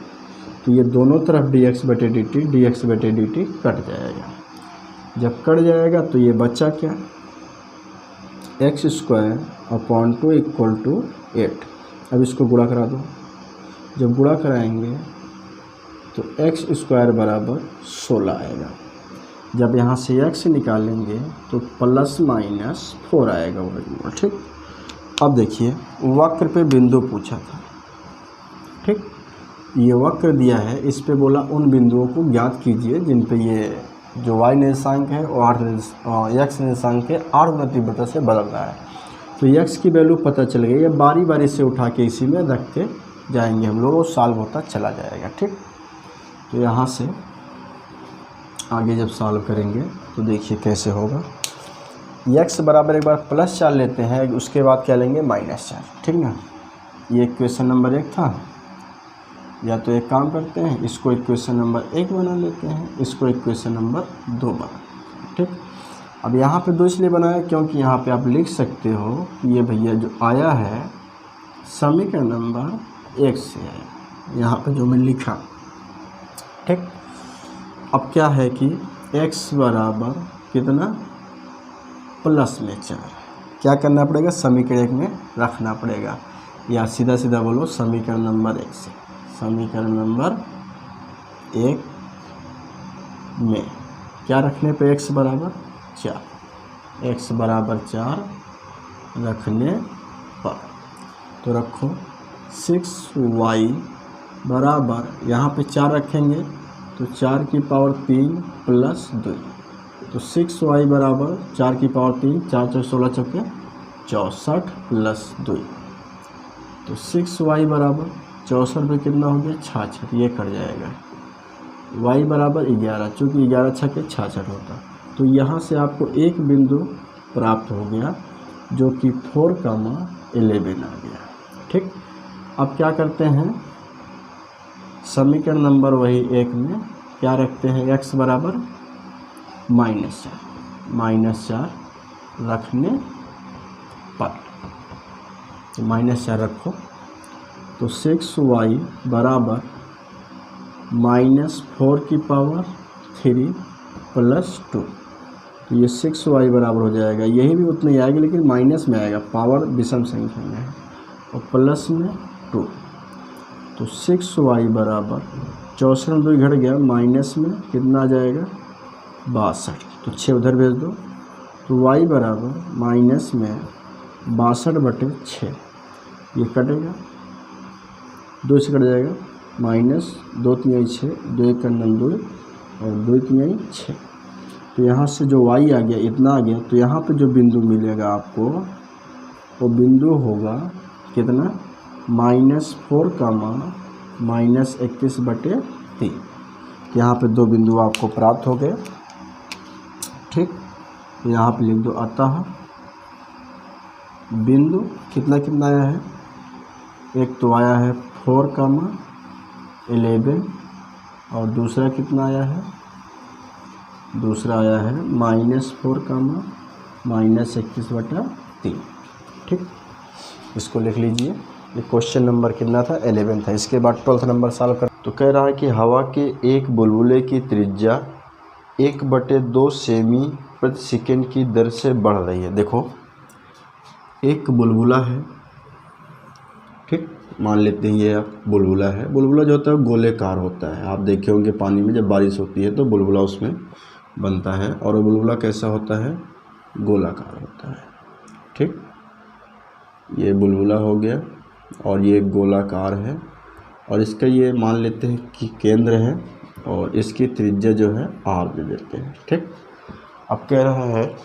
तो ये दोनों तरफ dx बटे dt कट जाएगा। जब कट जाएगा तो ये बचा क्या? x²/2 = 8। अब इसको गुणा करा दो। जब गुणा कराएंगे तो x² बराबर 16 आएगा। जब यहाँ से x निकालेंगे तो ±4 आएगा वर्गमूल। ठीक। अब देखिए वक्र पे बिंदु पूछा था। ठीक, ये वक्र दिया है, इस पे बोला उन बिंदुओं को ज्ञात कीजिए जिन पे ये जो y निर्देशांक है और x निर्देशांक के 8 गुना तीव्रता से बदल रहा है। तो x की वैल्यू पता चल गई है, बारी बारी से उठा के इसी में रखते जाएंगे हम लोग, वो सॉल्व होता चला जाएगा। ठीक, तो यहाँ से आगे जब सॉल्व करेंगे तो देखिए कैसे होगा। x बराबर एक बार +4 लेते हैं, उसके बाद क्या लेंगे? -4। ठीक ना, ये इक्वेशन नंबर 1 था। या तो एक काम करते हैं, इसको इक्वेशन नंबर 1 बना लेते हैं, इसको इक्वेशन नंबर 2 बना। ठीक, अब यहाँ पे 2 इसलिए बनाया क्योंकि यहाँ पे आप लिख सकते हो कि ये भैया जो आया है समीकरण नंबर 1 से है, यहाँ पे जो मैं लिखा। ठीक, अब क्या है कि x बराबर कितना? +4। क्या करना पड़ेगा? समीकरण 1 में रखना पड़ेगा, या सीधा सीधा बोलो समीकरण नंबर 1 से। समीकरण नंबर 1 में क्या रखने पे? x बराबर 4। x बराबर 4 रखने पर तो रखो 6y बराबर, यहाँ पे 4 रखेंगे तो 4 की पावर 3 प्लस 2, तो 6y बराबर 4 की पावर 3, 4 4 16 चौके 64 प्लस 2, तो 6y बराबर 64 पे कितना हो गया 66, ये कट जाएगा। y बराबर 11, चूँकि 11 छक्के 66 होता, तो यहाँ से आपको एक बिंदु प्राप्त हो गया जो कि 4,11 आ गया। ठीक, अब क्या करते हैं, समीकरण नंबर वही एक में क्या रखते हैं, x बराबर -4 रखने पर, तो -4 रखो, तो 6y बराबर -4 की पावर 3 प्लस 2, तो ये 6y बराबर हो जाएगा, यही भी उतना ही आएगा लेकिन माइनस में आएगा, पावर विषम संख्या में है, और प्लस में 2, तो 6y बराबर 64 में 2 घट गया, माइनस में कितना आ जाएगा 62, तो 6 उधर भेज दो, तो y बराबर माइनस में 62/6, ये कटेगा, 2 से कट जाएगा, माइनस 2 3 6, 2 1 2 और 2 3 6, तो यहाँ से जो y आ गया इतना आ गया, तो यहाँ पे जो बिंदु मिलेगा आपको वो बिंदु होगा कितना, -4 -21/3, यहाँ पे 2 बिंदु आपको प्राप्त हो गए। ठीक, तो यहाँ पे लिख दो, अतः बिंदु कितना कितना आया है, एक तो आया है 4,11 और दूसरा कितना आया है, दूसरा आया है -4 -21/3। ठीक, इसको लिख लीजिए, ये क्वेश्चन नंबर कितना था, 11 था। इसके बाद 12th नंबर सॉल्व कर, तो कह रहा है कि हवा के एक बुलबुले की त्रिज्या 1/2 सेमी प्रति सेकंड की दर से बढ़ रही है। देखो एक बुलबुला है, ठीक, मान लेते हैं ये बुलबुला है। बुलबुला जो होता है गोलेकार होता है, आप देखे होंगे पानी में जब बारिश होती है तो बुलबुला उसमें बनता है, और वो बुलबुला कैसा होता है, गोलाकार होता है। ठीक, ये बुलबुला हो गया और ये गोलाकार है, और इसका ये मान लेते हैं कि केंद्र है, और इसकी त्रिज्या जो है r दे देते हैं। ठीक, अब कह रहा है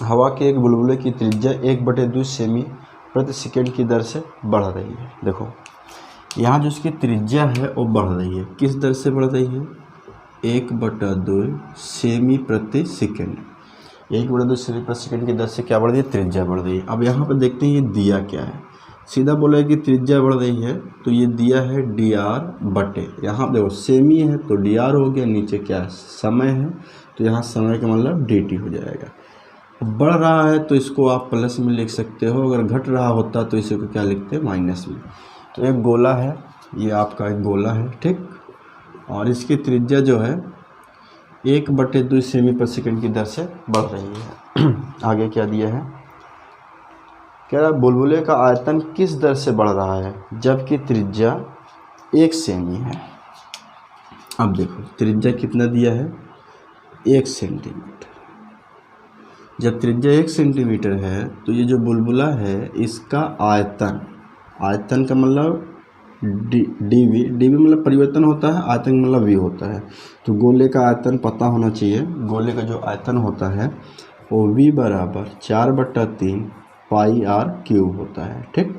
हवा के एक बुलबुले की त्रिज्या 1/2 सेमी प्रति सेकंड की दर से बढ़ रही है। देखो यहाँ जो इसकी त्रिज्या है वो बढ़ रही है, किस दर से बढ़ रही है, 1/2 सेमी प्रति सेकंड, 1/2 सेमी प्रति सेकंड की दर से क्या बढ़ रही है, त्रिज्या बढ़ रही है। अब यहाँ पर देखते हैं ये दिया क्या है, सीधा बोला है कि त्रिज्या बढ़ रही है, तो ये दिया है dr/, यहाँ देखो सेमी है तो dr हो गया, नीचे क्या है समय है, तो यहाँ समय का मतलब dt हो जाएगा। बढ़ रहा है तो इसको आप प्लस में लिख सकते हो, अगर घट रहा होता तो इसी को क्या लिखते हैं, माइनस में। तो एक गोला है, ये आपका एक गोला है। ठीक, और इसकी त्रिज्या जो है 1/2 सेमी प्रति सेकंड की दर से बढ़ रही है। आगे क्या दिया है, कह रहा बुलबुले का आयतन किस दर से बढ़ रहा है जबकि त्रिज्या 1 सेमी है। अब देखो त्रिज्या कितना दिया है, 1 सेंटीमीटर। जब त्रिज्या 1 सेंटीमीटर है तो ये जो बुलबुला है इसका आयतन, आयतन का मतलब डीवी मतलब परिवर्तन होता है, आयतन मतलब वी होता है। तो गोले का आयतन पता होना चाहिए, गोले का जो आयतन होता है वो v बराबर 4/3 πr³ होता है। ठीक,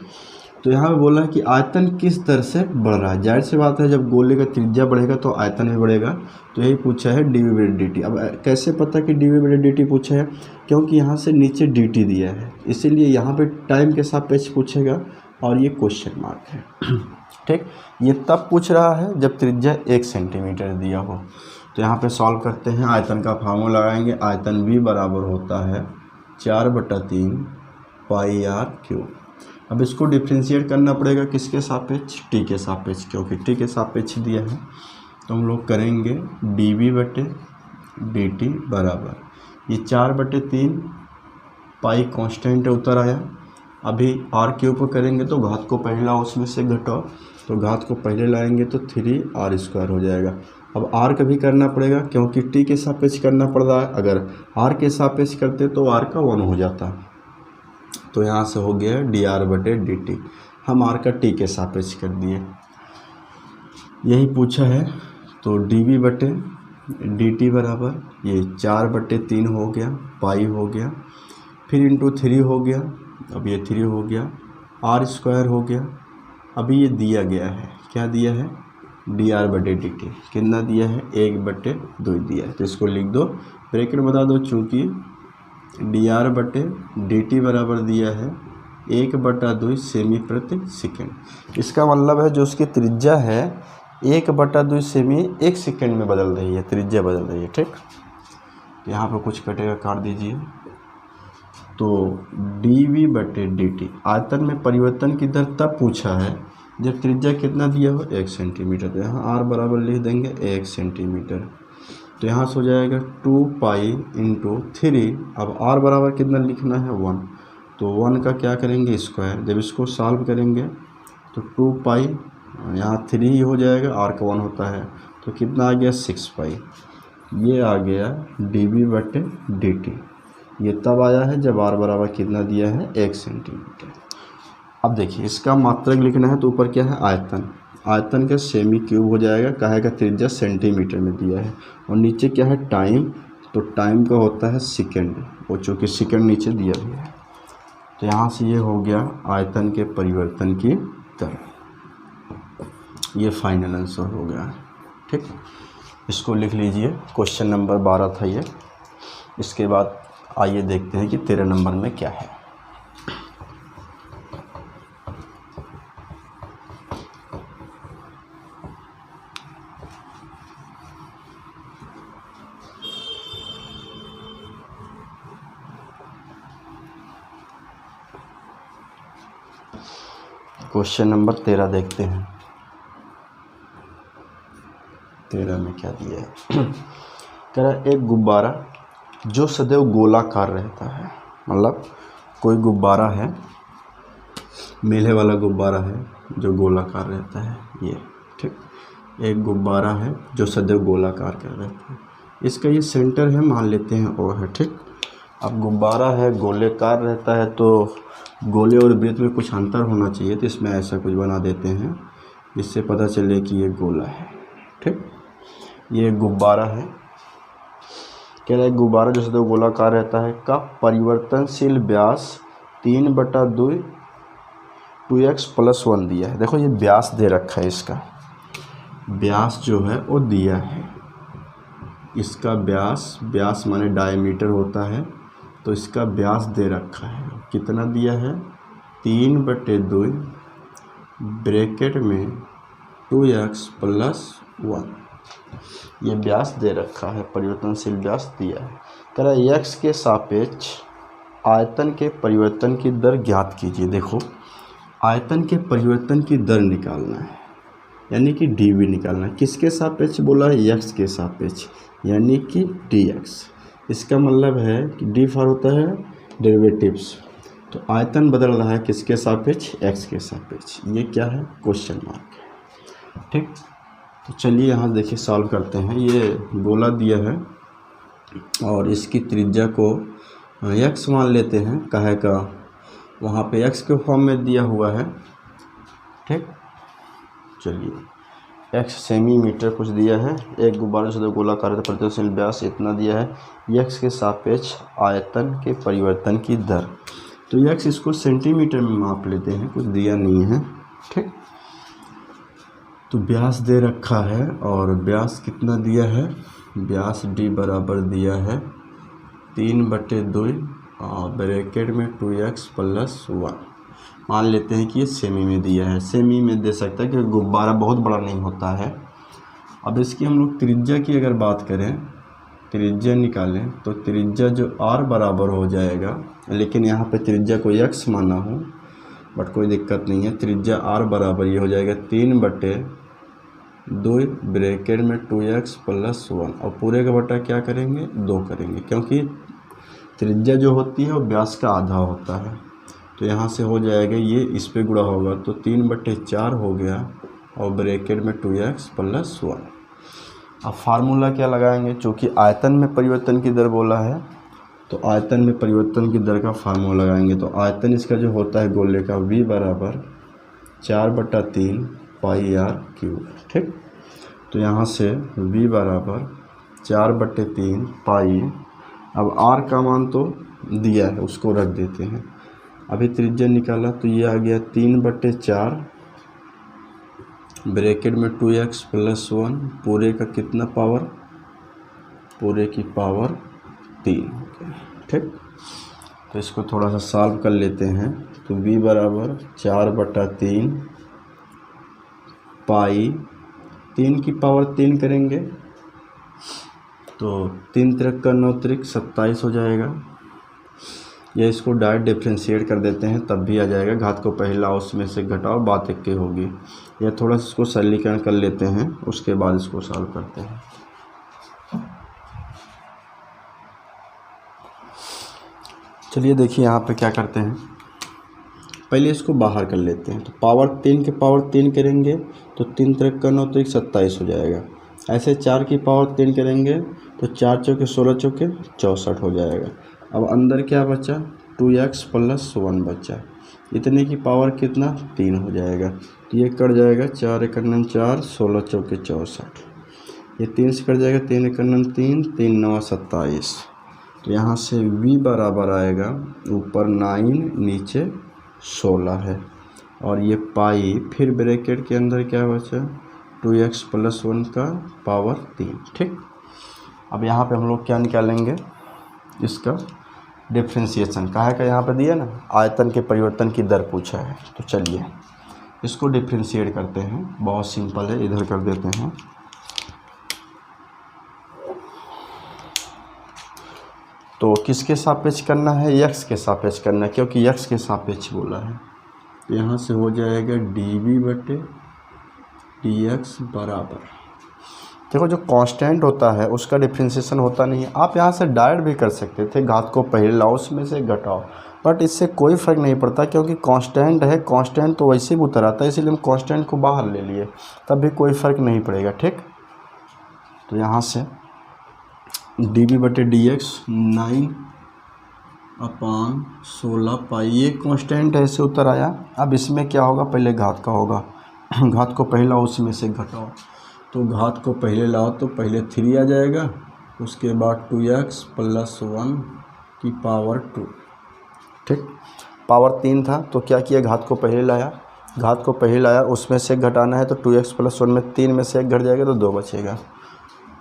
तो यहाँ पे बोला है कि आयतन किस दर से बढ़ रहा है। जाहिर सी बात है जब गोले का त्रिज्या बढ़ेगा तो आयतन भी बढ़ेगा, तो यही पूछा है dv/dt। अब कैसे पता कि dv/dt पूछा है, क्योंकि यहाँ से नीचे dt दिया है, इसीलिए यहाँ पे टाइम के सापेक्ष पूछेगा और ये क्वेश्चन मार्क है। ठीक, ये तब पूछ रहा है जब त्रिज्या 1 सेंटीमीटर दिया हो। तो यहाँ पे सॉल्व करते हैं, आयतन का फार्मूला लगाएंगे, आयतन v बराबर होता है 4/3 πr³। अब इसको डिफ्रेंशिएट करना पड़ेगा किसके सापेक्ष, t के सापेक्ष, क्योंकि t के सापेक्ष दिया है। तो हम लोग करेंगे dv/dt बराबर, ये 4/3 पाई कांस्टेंट उतर आया, अभी r³ करेंगे तो घात को पहले लाओ उसमें से घटाओ, तो घात को पहले लाएंगे तो 3r² हो जाएगा। अब r का भी करना पड़ेगा क्योंकि t के सापेक्ष करना पड़ रहा है, अगर r के सापेक्ष करते तो r का 1 हो जाता। तो यहाँ से हो गया dr/dt, हम r का t के सापेक्ष कर दिए, यही पूछा है। तो dv बटे dt बराबर ये 4/3 हो गया, पाई हो गया, फिर इंटू 3 हो गया, अब ये 3 हो गया, r² हो गया। अभी ये दिया गया है, क्या दिया है, dr/dt कितना दिया है, 1/2 दिया है। तो इसको लिख दो, ब्रैकेट बता दो, चूँकि dr/dt बराबर दिया है 1/2 सेमी प्रति सेकेंड। इसका मतलब है जो उसकी त्रिज्या है 1/2 सेमी 1 सेकेंड में बदल रही है, त्रिज्या बदल रही है। ठीक, यहाँ पर कुछ कटेगा, काट दीजिए। तो dv/dt आयतन में परिवर्तन की दर तब पूछा है जब त्रिज्या कितना दिया हो, 1 सेंटीमीटर। तो यहाँ r बराबर लिख देंगे 1 सेंटीमीटर। तो यहाँ से हो जाएगा 2 पाई इंटू 3। अब r बराबर कितना लिखना है, 1। तो 1 का क्या करेंगे, स्क्वायर। जब इसको सॉल्व करेंगे तो 2 पाई, यहाँ 3 ही हो जाएगा, r का 1 होता है, तो कितना आ गया, 6 पाई। ये आ गया dv/dt। ये तब आया है जब r बराबर कितना दिया है, 1 सेंटीमीटर। अब देखिए इसका मात्रक लिखना है, तो ऊपर क्या है, आयतन। आयतन का सेमी क्यूब हो जाएगा, काहे का त्रिज्या सेंटीमीटर में दिया है, और नीचे क्या है, टाइम। तो टाइम का होता है सेकंड, वो चूँकि सेकंड नीचे दिया हुआ है। तो यहाँ से ये हो गया आयतन के परिवर्तन की दर। ये फाइनल आंसर हो गया। ठीक, इसको लिख लीजिए, क्वेश्चन नंबर 12 था ये। इसके बाद आइए देखते हैं कि 13 नंबर में क्या है। क्वेश्चन नंबर 13 देखते हैं। 13 में क्या दिया है, कह रहा है एक गुब्बारा जो सदैव गोलाकार रहता है। मतलब कोई गुब्बारा है, मेले वाला गुब्बारा है जो गोलाकार रहता है, ये। ठीक, एक गुब्बारा है जो सदैव गोलाकार कर रहता है। इसका ये सेंटर है, मान लेते हैं ओ है। ठीक, अब गुब्बारा है, गोलाकार रहता है, तो गोले और वृत्त में कुछ अंतर होना चाहिए, तो इसमें ऐसा कुछ बना देते हैं, इससे पता चले कि ये गोला है। ठीक, ये गुब्बारा है, कह रहा है गुब्बारा जो सदैव गोलाकार रहता है का परिवर्तनशील व्यास 3/2 2x + 1 दिया है। देखो ये व्यास दे रखा है, इसका व्यास जो है वो दिया है। इसका व्यास माने डायमीटर होता है, तो इसका व्यास दे रखा है, कितना दिया है, 3/2 ब्रैकेट में 2x + 1। ये व्यास दे रखा है, परिवर्तनशील व्यास दिया है। कह रहा है x के सापेक्ष आयतन के परिवर्तन की दर ज्ञात कीजिए। देखो आयतन के परिवर्तन की दर निकालना है, यानी कि dv निकालना है। किसके सापेक्ष बोला है, x के सापेक्ष, यानी कि dx। इसका मतलब है कि डी फॉर होता है डेरिवेटिव्स, तो आयतन बदल रहा है किसके सापेक्ष, x के सापेक्ष। ये क्या है, क्वेश्चन मार्क है। ठीक, तो चलिए यहाँ देखिए सॉल्व करते हैं। ये गोला दिया है और इसकी त्रिज्या को x मान लेते हैं, काहे का, वहाँ पे x के फॉर्म में दिया हुआ है। ठीक, चलिए x सेमीमीटर कुछ दिया है। एक गुब्बारे से गोलाकार है, परिवर्तनशील व्यास इतना दिया है, x के सापेक्ष आयतन के परिवर्तन की दर। तो x इसको सेंटीमीटर में माप लेते हैं, कुछ दिया नहीं है। ठीक, तो व्यास दे रखा है, और व्यास कितना दिया है, व्यास d बराबर दिया है 3/2 और ब्रैकेट में 2x + 1। मान लेते हैं कि ये सेमी में दिया है, सेमी में दे सकता है क्योंकि गुब्बारा बहुत बड़ा नहीं होता है। अब इसकी हम लोग त्रिज्या की अगर बात करें, त्रिज्या निकालें, तो त्रिज्या जो r बराबर हो जाएगा, लेकिन यहाँ पे त्रिज्या को x माना हो, बट कोई दिक्कत नहीं है। त्रिज्या r बराबर ये हो जाएगा 3/2 ब्रैकेट में 2x + 1, और पूरे का बटा क्या करेंगे, 2 करेंगे, क्योंकि त्रिज्या जो होती है वो व्यास का आधा होता है। तो यहाँ से हो जाएगा, ये इस पे गुणा होगा तो 3/4 हो गया, और ब्रैकेट में 2x + 1। अब फार्मूला क्या लगाएंगे, चूँकि आयतन में परिवर्तन की दर बोला है, तो आयतन में परिवर्तन की दर का फार्मूला लगाएंगे। तो आयतन इसका जो होता है गोले का, v बराबर 4/3 πr3। ठीक, तो तो यहाँ से v बराबर 4/3 पाई, अब r का मान तो दिया है उसको रख देते हैं, अभी त्रिज्या निकाला तो ये आ गया 3/4 ब्रैकेट में 2x + 1 पूरे का कितना पावर, पूरे की पावर 3। ठीक, तो इसको थोड़ा सा सॉल्व कर लेते हैं। तो v बराबर 4/3 पाई, 3 की पावर 3 करेंगे तो 3 त्रिक का 9 त्रिक 27 हो जाएगा। या इसको डायरेक्ट डिफ्रेंशिएट कर देते हैं तब भी आ जाएगा, घात को पहला उसमें से घटाओ बात एक की होगी। या थोड़ा सा इसको सरलीकरण कर लेते हैं उसके बाद इसको सॉल्व करते हैं। चलिए देखिए यहाँ पे क्या करते हैं, पहले इसको बाहर कर लेते हैं। तो पावर 3 के पावर 3 करेंगे तो 3 त्रिक का 9 त्रिक 27 हो जाएगा। ऐसे 4 की पावर 3 करेंगे तो 4 चौके 16 चौके 64 हो जाएगा। अब अंदर क्या बचा, 2x + 1 बचा, इतने की पावर कितना 3 हो जाएगा। तो ये कट जाएगा, 4 × 9 4, 16 चौके 64, ये 3 से कट जाएगा, 3 × 9 3, 3 9 27। तो यहाँ से v बराबर आएगा, ऊपर 9 नीचे 16 है, और ये पाई, फिर ब्रैकेट के अंदर क्या बचा, 2x + 1 का पावर 3। ठीक, अब यहाँ पे हम लोग क्या निकालेंगे, इसका डिफ्रेंशिएशन कहा है का यहाँ पे दिया ना, आयतन के परिवर्तन की दर पूछा है। तो चलिए इसको डिफ्रेंशिएट करते हैं, बहुत सिंपल है, इधर कर देते हैं। तो किसके सापेक्ष करना है, x के सापेक्ष करना है, क्योंकि x के सापेक्ष बोला है। तो यहाँ से हो जाएगा dv/dx बराबर, देखो जो कांस्टेंट होता है उसका डिफ्रेंशिएशन होता नहीं है। आप यहाँ से डायरेक्ट भी कर सकते थे, घात को पहले लाओ उसमें से घटाओ, बट इससे कोई फ़र्क नहीं पड़ता क्योंकि कांस्टेंट है, कांस्टेंट तो वैसे भी उतर आता है, इसलिए हम कांस्टेंट को बाहर ले लिए, तब भी कोई फ़र्क नहीं पड़ेगा। ठीक, तो यहाँ से dv/dx 9/16 पाई, ये कांस्टेंट ऐसे उतर आया। अब इसमें क्या होगा, पहले घात का होगा, घात को पहले लाओ उसमें से घटाओ, तो घात को पहले लाओ तो पहले 3 आ जाएगा, उसके बाद 2x + 1 की पावर 2। ठीक, पावर 3 था तो क्या किया, घात को पहले लाया, घात को पहले लाया उसमें से घटाना है तो 2x + 1 में 3 में से 1 घट जाएगा तो 2 बचेगा,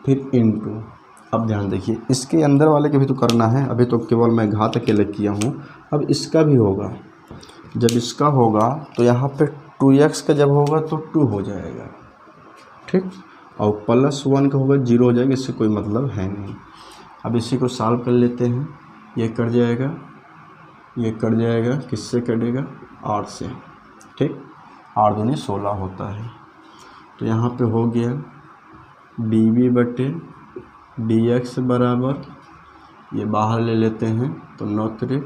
फिर इनटू। अब ध्यान देखिए, इसके अंदर वाले के भी तो करना है, अभी तो केवल मैं घात अकेले किया हूँ, अब इसका भी होगा। जब इसका होगा तो यहाँ पे 2x का जब होगा तो 2 हो जाएगा। ठीक, और +1 का होगा 0 हो जाएगा, इससे कोई मतलब है नहीं। अब इसी को सॉल्व कर लेते हैं, ये कट जाएगा, ये कट जाएगा, किससे कटेगा, 8 से। ठीक, 8 दूनी 16 होता है। तो यहाँ पे हो गया dv/dx बराबर, ये बाहर ले लेते हैं तो 9 त्रिक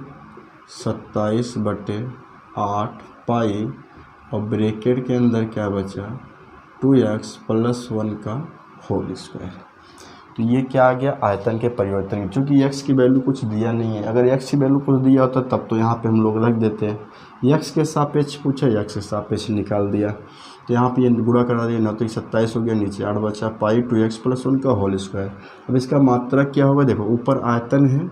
27/8 पाई, और ब्रैकेट के अंदर क्या बचा, 2x + 1 का होल स्क्वायर। तो ये क्या आ गया, आयतन के परिवर्तन। चूँकि x की वैल्यू कुछ दिया नहीं है, अगर x की वैल्यू कुछ दिया होता तब तो यहाँ पे हम लोग रख देते हैं। x के सापेक्ष पूछा, x के सापेक्ष निकाल दिया, तो यहाँ पे ये गुणा करा दिया, 9 त्रिक 27 हो गया, नीचे 8 बचा, पाई 2x + 1 का होल स्क्वायर। अब इसका मात्रा क्या होगा, देखो ऊपर आयतन है,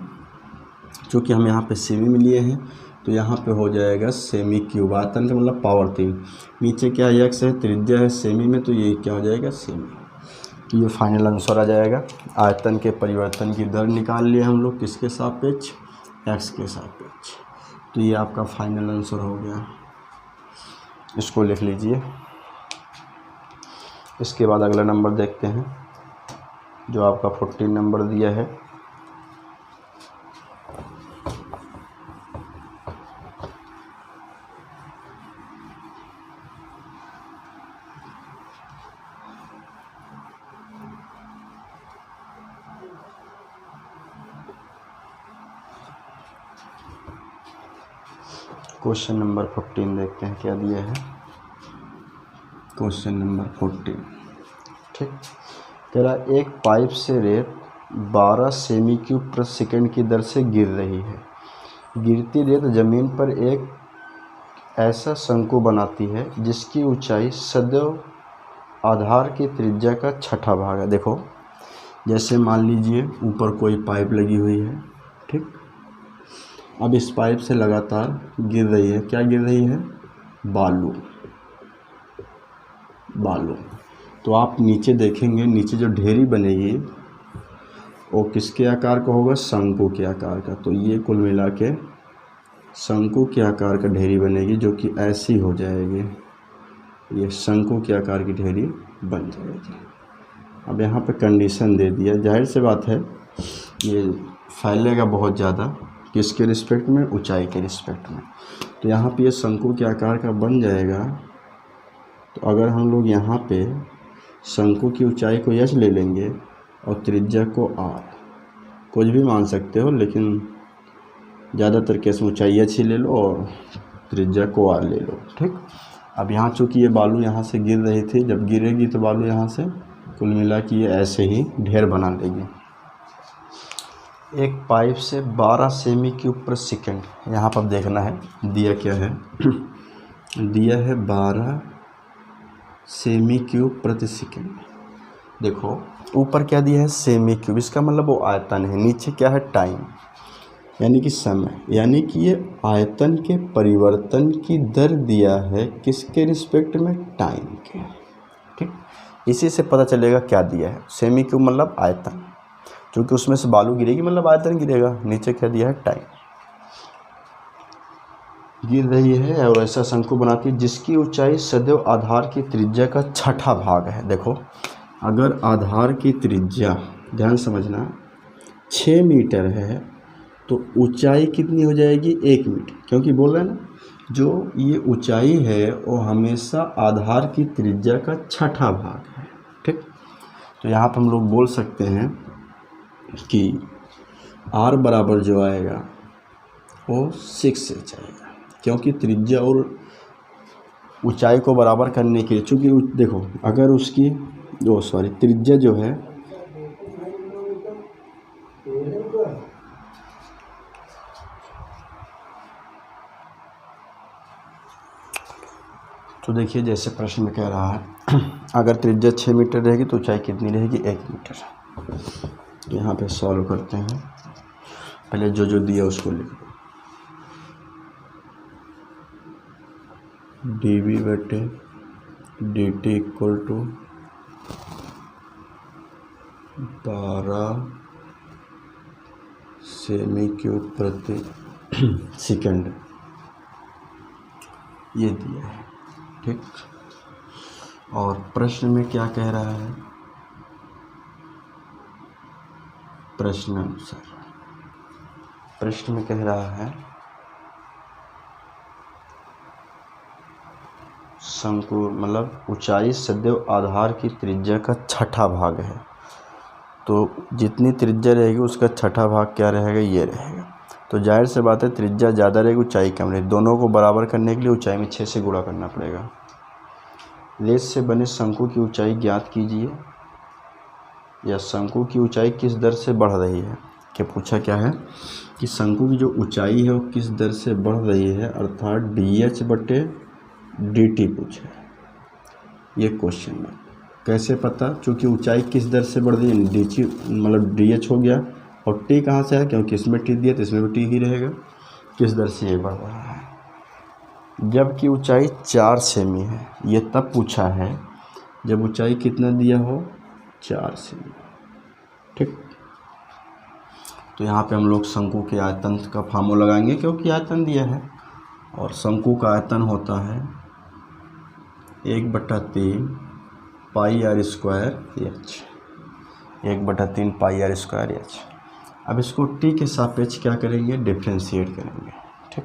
चूँकि हम यहाँ पे सेमी में लिए हैं तो यहाँ पे हो जाएगा सेमी क्यूब, आयतन का मतलब पावर 3, नीचे क्या x है, त्रिज्या है सेमी में, तो ये क्या हो जाएगा, सेमी। तो ये फाइनल आंसर आ जाएगा। आयतन के परिवर्तन की दर निकाल लिए हम लोग, किसके सापेक्ष, x के सापेक्ष। तो ये आपका फाइनल आंसर हो गया, इसको लिख लीजिए। इसके बाद अगला नंबर देखते हैं जो आपका 14 नंबर दिया है। क्वेश्चन नंबर 14 देखते हैं क्या दिया है। क्वेश्चन नंबर 14, ठीक, तेरा एक पाइप से रेत 12 सेमी क्यूब प्रति सेकंड की दर से गिर रही है। गिरती रेत जमीन पर एक ऐसा शंकु बनाती है जिसकी ऊंचाई सदैव आधार की त्रिज्या का छठा भाग है। देखो जैसे मान लीजिए ऊपर कोई पाइप लगी हुई है, ठीक। अब इस पाइप से लगातार गिर रही है, क्या गिर रही है? बालू। तो आप नीचे देखेंगे, नीचे जो ढेरी बनेगी वो किसके आकार का होगा? शंकु के आकार का। तो ये कुल मिला के शंकु के आकार का ढेरी बनेगी, जो कि ऐसी हो जाएगी। ये शंकु के आकार की ढेरी बन जाएगी। अब यहाँ पे कंडीशन दे दिया, जाहिर सी बात है ये फैलेगा बहुत ज़्यादा, किसके रिस्पेक्ट में? ऊंचाई के रिस्पेक्ट में। तो यहाँ पे ये शंकु के आकार का बन जाएगा। तो अगर हम लोग यहाँ पे शंकु की ऊंचाई को h ले लेंगे और त्रिज्या को r, कुछ भी मान सकते हो, लेकिन ज़्यादातर केस में ऊंचाई h ही ले लो और त्रिज्या को r ले लो, ठीक। अब यहाँ चूँकि ये बालू यहाँ से गिर रही थी, जब गिरेगी तो बालू यहाँ से कुल मिला कि ये ऐसे ही ढेर बना लेगी। एक पाइप से 12 सेमी क्यूब पर सेकेंड, यहाँ पर देखना है दिया क्या है दिया है 12 सेमी क्यूब प्रति सेकेंड। देखो ऊपर क्या दिया है? सेमी क्यूब, इसका मतलब वो आयतन है। नीचे क्या है? टाइम, यानी कि समय, यानी कि ये आयतन के परिवर्तन की दर दिया है, किसके रिस्पेक्ट में? टाइम के, ठीक। इसी से पता चलेगा क्या दिया है। सेमी क्यूब मतलब आयतन, क्योंकि उसमें से बालू गिरेगी मतलब आयतन गिरेगा। नीचे क्या दिया है? टाइम। गिर रही है और ऐसा शंकु बनाती है जिसकी ऊंचाई सदैव आधार की त्रिज्या का छठा भाग है। देखो अगर आधार की त्रिज्या, ध्यान समझना, 6 मीटर है तो ऊंचाई कितनी हो जाएगी? 1 मीटर, क्योंकि बोल रहे हैं ना जो ये ऊंचाई है वो हमेशा आधार की त्रिज्या का छठा भाग है, ठीक। तो यहाँ पर हम लोग बोल सकते हैं कि r बराबर जो आएगा वो 6 h आएगा, क्योंकि त्रिज्या और ऊंचाई को बराबर करने के लिए, चूँकि देखो अगर उसकी त्रिज्या जो है तो देखिए जैसे प्रश्न में कह रहा है अगर त्रिज्या 6 मीटर रहेगी तो ऊंचाई कितनी रहेगी? 1 मीटर। तो यहाँ पे सॉल्व करते हैं। पहले जो जो दिया उसको लिख दो। dv बटे dt इक्वल टू 12 सेमी क्यूब प्रति सेकंड, ये दिया है, ठीक। और प्रश्न में क्या कह रहा है? प्रश्न अनुसार प्रश्न में कह रहा है शंकु मतलब ऊंचाई सदैव आधार की त्रिज्या का छठा भाग है। तो जितनी त्रिज्या रहेगी उसका छठा भाग क्या रहेगा? ये रहेगा। तो जाहिर से बात है त्रिज्या ज़्यादा रहेगी, ऊंचाई कम रहेगी। दोनों को बराबर करने के लिए ऊंचाई में 6 से गुणा करना पड़ेगा। लेस से बने शंकु की ऊंचाई ज्ञात कीजिए, या शंकु की ऊंचाई किस दर से बढ़ रही है। क्या पूछा क्या है कि शंकु की जो ऊंचाई है वो किस दर से बढ़ रही है, अर्थात dh बटे dt पूछा है। ये क्वेश्चन में कैसे पता? चूँकि ऊंचाई किस दर से बढ़ रही है, डी मतलब dh हो गया, और t कहाँ से है? क्योंकि इसमें t दिया तो इसमें भी t ही रहेगा। किस दर से ये बढ़ रहा है? जबकि ऊंचाई 4 सेमी है। ये तब पूछा है जब ऊंचाई कितना दिया हो? 4 सेमी, ठीक। तो यहाँ पे हम लोग शंकु के आयतन का फार्मूला लगाएंगे, क्योंकि आयतन दिया है और शंकु का आयतन होता है 1/3 पाई r स्क्वायर h, 1/3 पाई r स्क्वायर h। अब इसको t के सापेक्ष क्या करेंगे? डिफ्रेंशिएट करेंगे, ठीक।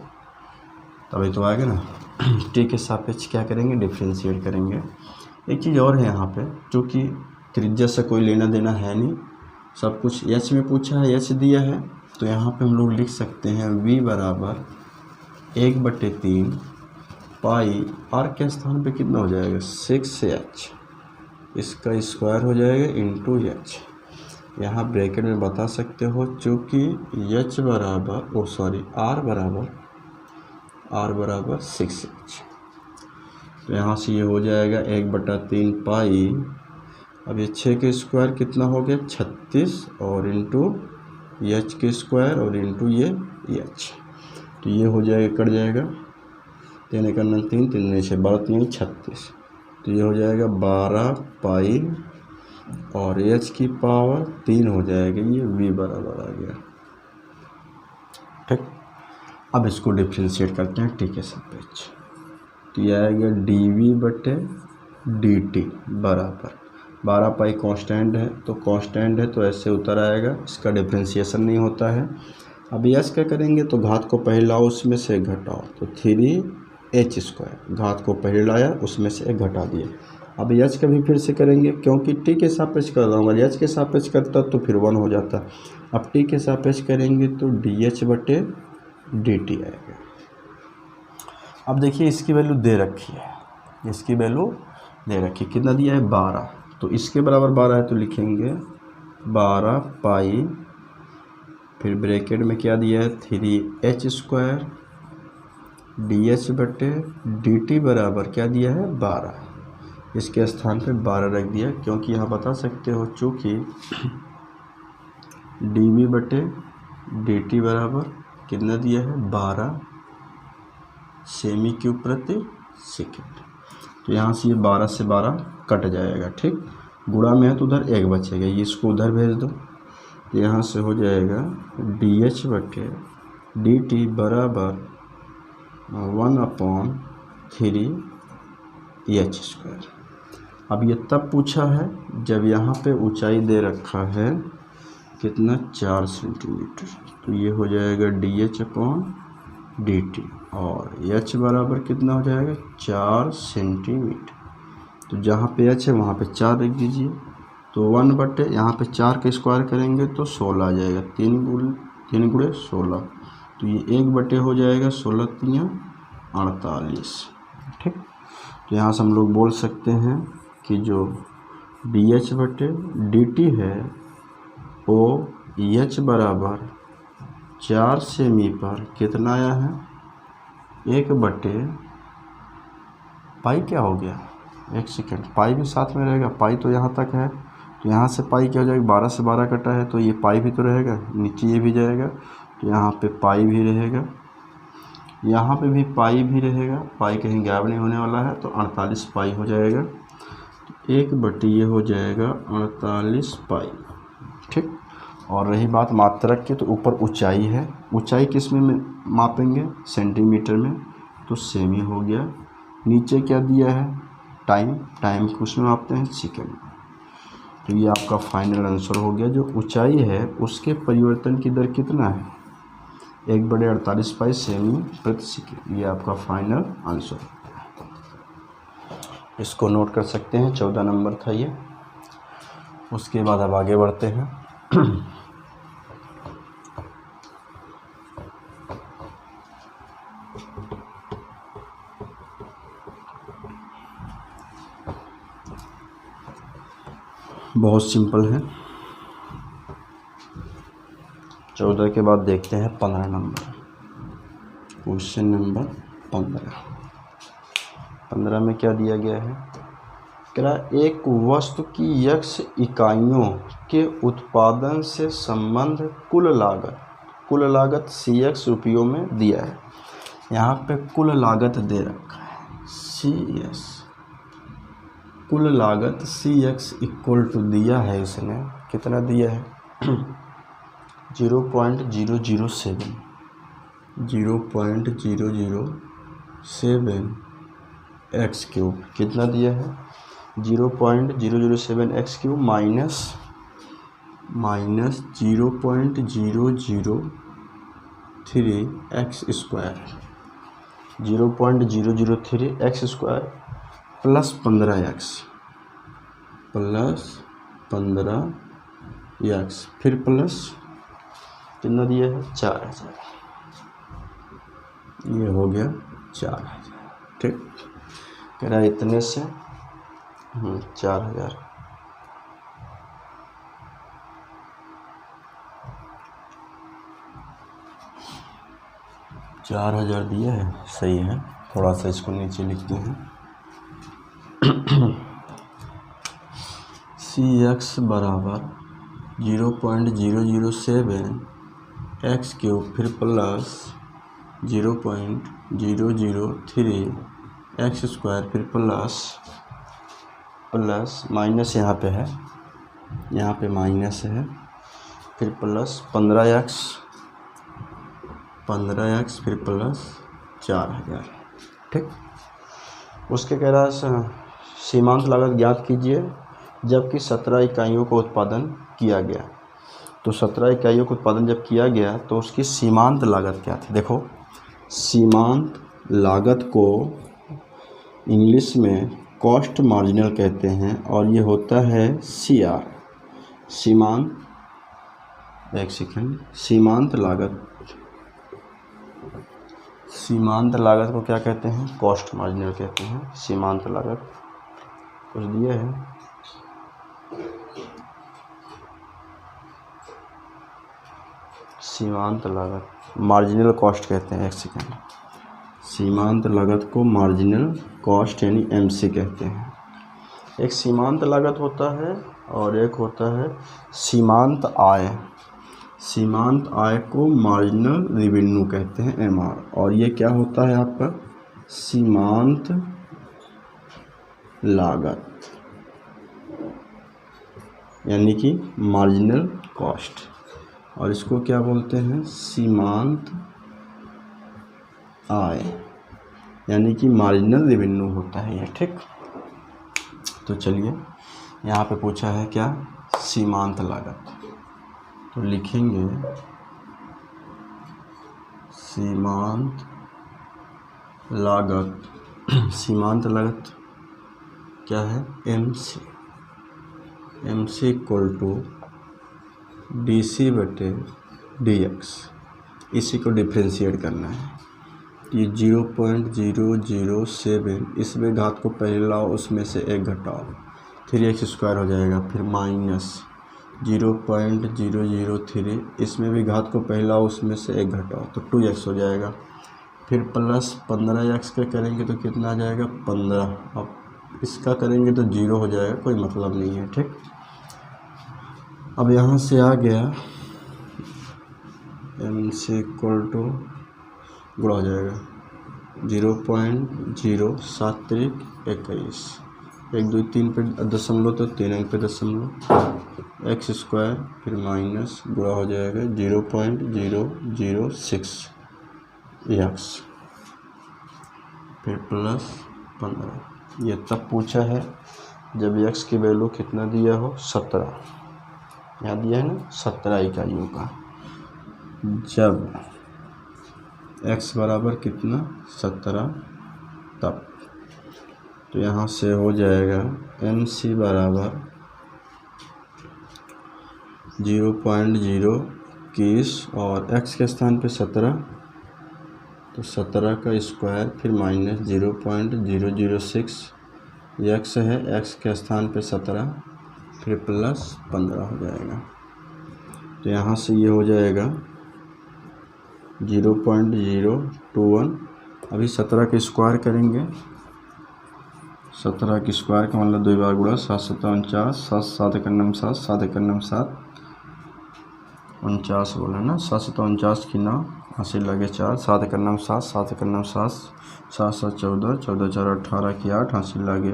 तभी तो आएगा ना। t के सापेक्ष क्या करेंगे? डिफ्रेंशिएट करेंगे। एक चीज़ और है यहाँ पे, क्योंकि त्रिज्या से कोई लेना देना है नहीं, सब कुछ h में पूछा है, h दिया है, तो यहाँ पे हम लोग लिख सकते हैं v बराबर 1/3 पाई, r के स्थान पे कितना हो जाएगा? 6h, इसका स्क्वायर हो जाएगा इंटू h। यहाँ ब्रैकेट में बता सकते हो, चूँकि h बराबर r बराबर 6h। तो यहाँ से ये हो जाएगा 1/3 पाई। अब ये 6 के स्क्वायर कितना हो गया 36 और इंटू एच के स्क्वायर और इंटू ये एच, तो ये हो जाएगा कट जाएगा 3 × 9 3 3 9 6 12 3 36, तो ये हो जाएगा 12 पाई और एच की पावर 3 हो जाएगा, ये v बराबर आ गया। ठीक, अब इसको डिफ्रेंशिएट करते हैं टी के सापेक्ष, तो ये आएगा dv/dt बराबर 12 पाई कांस्टेंट है, तो कांस्टेंट है तो ऐसे उतर आएगा, इसका डिफ्रेंशिएशन नहीं होता है। अब यस क्या करेंगे, तो घात को पहले लाओ उसमें से घटाओ, तो 3h², घात को पहले लाया उसमें से एक घटा दिए। अब यच का भी फिर से करेंगे, क्योंकि टी के सापेक्ष कर रहा हूँ, अगर एच के सापेक्ष करता तो फिर 1 हो जाता। अब टी के सापेक्ष करेंगे तो dh/dt आएगा। अब देखिए इसकी वैल्यू दे रखी है, इसकी वैल्यू दे रखी, कितना दिया है 12, तो इसके बराबर 12 है तो लिखेंगे 12 पाई, फिर ब्रैकेट में क्या दिया है 3h² dh/dt बराबर क्या दिया है 12, इसके स्थान पे 12 रख दिया, क्योंकि यहाँ बता सकते हो चूँकि dv/dt बराबर कितना दिया है 12 सेमी क्यूब प्रति सेकेंड, तो यहाँ से ये 12 से 12 कट जाएगा। ठीक, गुणा में है तो उधर 1 बचेगा, ये इसको उधर भेज दो, तो यहाँ से हो जाएगा dh/dt बराबर 1/3h²। अब ये तब पूछा है जब यहाँ पे ऊंचाई दे रखा है कितना 4 सेंटीमीटर, तो ये हो जाएगा dh/dt और h बराबर कितना हो जाएगा 4 सेंटीमीटर, तो जहाँ पे h है वहाँ पे 4 रख दीजिए, तो 1 यहाँ पे 4 का स्क्वायर करेंगे तो 16 आ जाएगा, 3 × 16, तो ये 1 हो जाएगा 16 × 48। ठीक, तो यहाँ से हम लोग बोल सकते हैं कि जो dh/dt है वो h बराबर 4 सेमी पर कितना आया है 1/, पाई क्या हो गया 1 सेकेंड, पाई भी साथ में रहेगा, पाई तो यहाँ तक है, तो यहाँ से पाई क्या हो जाएगा 12 से 12 कटा है, तो ये पाई भी तो रहेगा, नीचे ये भी जाएगा, तो यहाँ पे पाई भी रहेगा, यहाँ पे भी पाई भी रहेगा, पाई कहीं गायब नहीं होने वाला है, तो 48 पाई हो जाएगा, 1/, ये हो जाएगा 48 पाई। ठीक, और रही बात मात्रक की, तो ऊपर ऊंचाई है, ऊंचाई किस में मापेंगे सेंटीमीटर में, तो सेमी हो गया, नीचे क्या दिया है टाइम, टाइम को उसमें मापते हैं सेकेंड, तो ये आपका फाइनल आंसर हो गया। जो ऊंचाई है उसके परिवर्तन की दर कितना है 1/48 पाई सेमी प्रति सेकेंड, ये आपका फाइनल आंसर। इसको नोट कर सकते हैं, 14 नंबर था ये। उसके बाद अब आगे बढ़ते हैं। बहुत सिंपल है। 14 के बाद देखते हैं 15 नंबर, क्वेश्चन नंबर 15 में क्या दिया गया है, क्या एक वस्तु की x इकाइयों के उत्पादन से संबंध कुल लागत CX रुपयों में दिया है। यहाँ पे कुल लागत दे रखा है CS, कुल लागत CX इक्वल टू दिया है, इसने कितना दिया है 0.007 x³ कितना दिया है 0.007 x³ minus 0.003 x² plus 15x फिर प्लस कितना दिया है 4000, ये हो गया 4000। ठीक, कह रहा है इतने से 4000, दिया है, सही है। थोड़ा सा इसको नीचे लिखते हैं, सी एक्स बराबर 0.007 एक्स क्यूब फिर प्लस 0.003 एक्स स्क्वायर फिर प्लस माइनस यहाँ पे है, यहाँ पे माइनस है, फिर प्लस 15x फिर प्लस 4000। ठीक, उसके कह रहा है सीमांत लागत ज्ञात कीजिए जबकि 17 इकाइयों का उत्पादन किया गया। तो 17 इकाइयों का उत्पादन जब किया गया तो उसकी सीमांत लागत क्या थी। देखो, सीमांत लागत को इंग्लिश में कॉस्ट मार्जिनल कहते हैं और ये होता है CR, सीमांत लागत को क्या कहते हैं, कॉस्ट मार्जिनल कहते हैं। सीमांत लागत कुछ दिया है, सीमांत लागत मार्जिनल कॉस्ट कहते हैं। एक सेकेंड, सीमांत लागत को मार्जिनल कॉस्ट यानी MC कहते हैं। एक सीमांत लागत होता है और एक होता है सीमांत आय। सीमांत आय को मार्जिनल रेवेन्यू कहते हैं, MR। और ये क्या होता है आपका सीमांत लागत यानी कि मार्जिनल कॉस्ट, और इसको क्या बोलते हैं, सीमांत आय यानी कि मार्जिनल रेवेन्यू होता है ये। ठीक, तो चलिए यहाँ पे पूछा है क्या, सीमांत लागत। तो लिखेंगे सीमांत लागत। सीमांत लागत क्या है, MC इक्वल टू DC/dx। इसी को डिफ्रेंशिएट करना है। ये 0.007, इसमें घात को पहले लाओ, उसमें से एक घटाओ, फिर एक्स स्क्वायर हो जाएगा, फिर माइनस 0.003, इसमें भी घात को पहले लाओ, उसमें से एक घटाओ तो 2x हो जाएगा, फिर प्लस 15x का करेंगे तो कितना आ जाएगा 15। अब इसका करेंगे तो 0 हो जाएगा, कोई मतलब नहीं है। ठीक, अब यहाँ से आ गया MC इक्वल टू गुणा हो जाएगा 0.07321, 1 2 3 पे दशमलव तो 3 अंक पे दशमलव, एक्स स्क्वायर फिर माइनस गुणा हो जाएगा 0.006 एक्स फिर प्लस 15। ये तब पूछा है जब एक्स की वैल्यू कितना दिया हो, 17। यहाँ दिया है ना 17 इकाइयों का। जब x बराबर कितना 17 तब, तो यहाँ से हो जाएगा MC बराबर 0.021 और x के स्थान पे 17, तो 17 का स्क्वायर फिर माइनस 0.006 x है, x के स्थान पे 17 फिर प्लस 15 हो जाएगा। तो यहाँ से ये हो जाएगा 0.021। अभी 17 के स्क्वायर करेंगे, 17 के स्क्वायर का मतलब 2 बार गुणा, 7 7 49, 7 7 1 7, 7 1 7 49 बोला ना, 7 7 49 की 9 80 लगे 4, 7 1 7, 7 1 7, 7 7 14, 14 4 18 की 8 80 लगे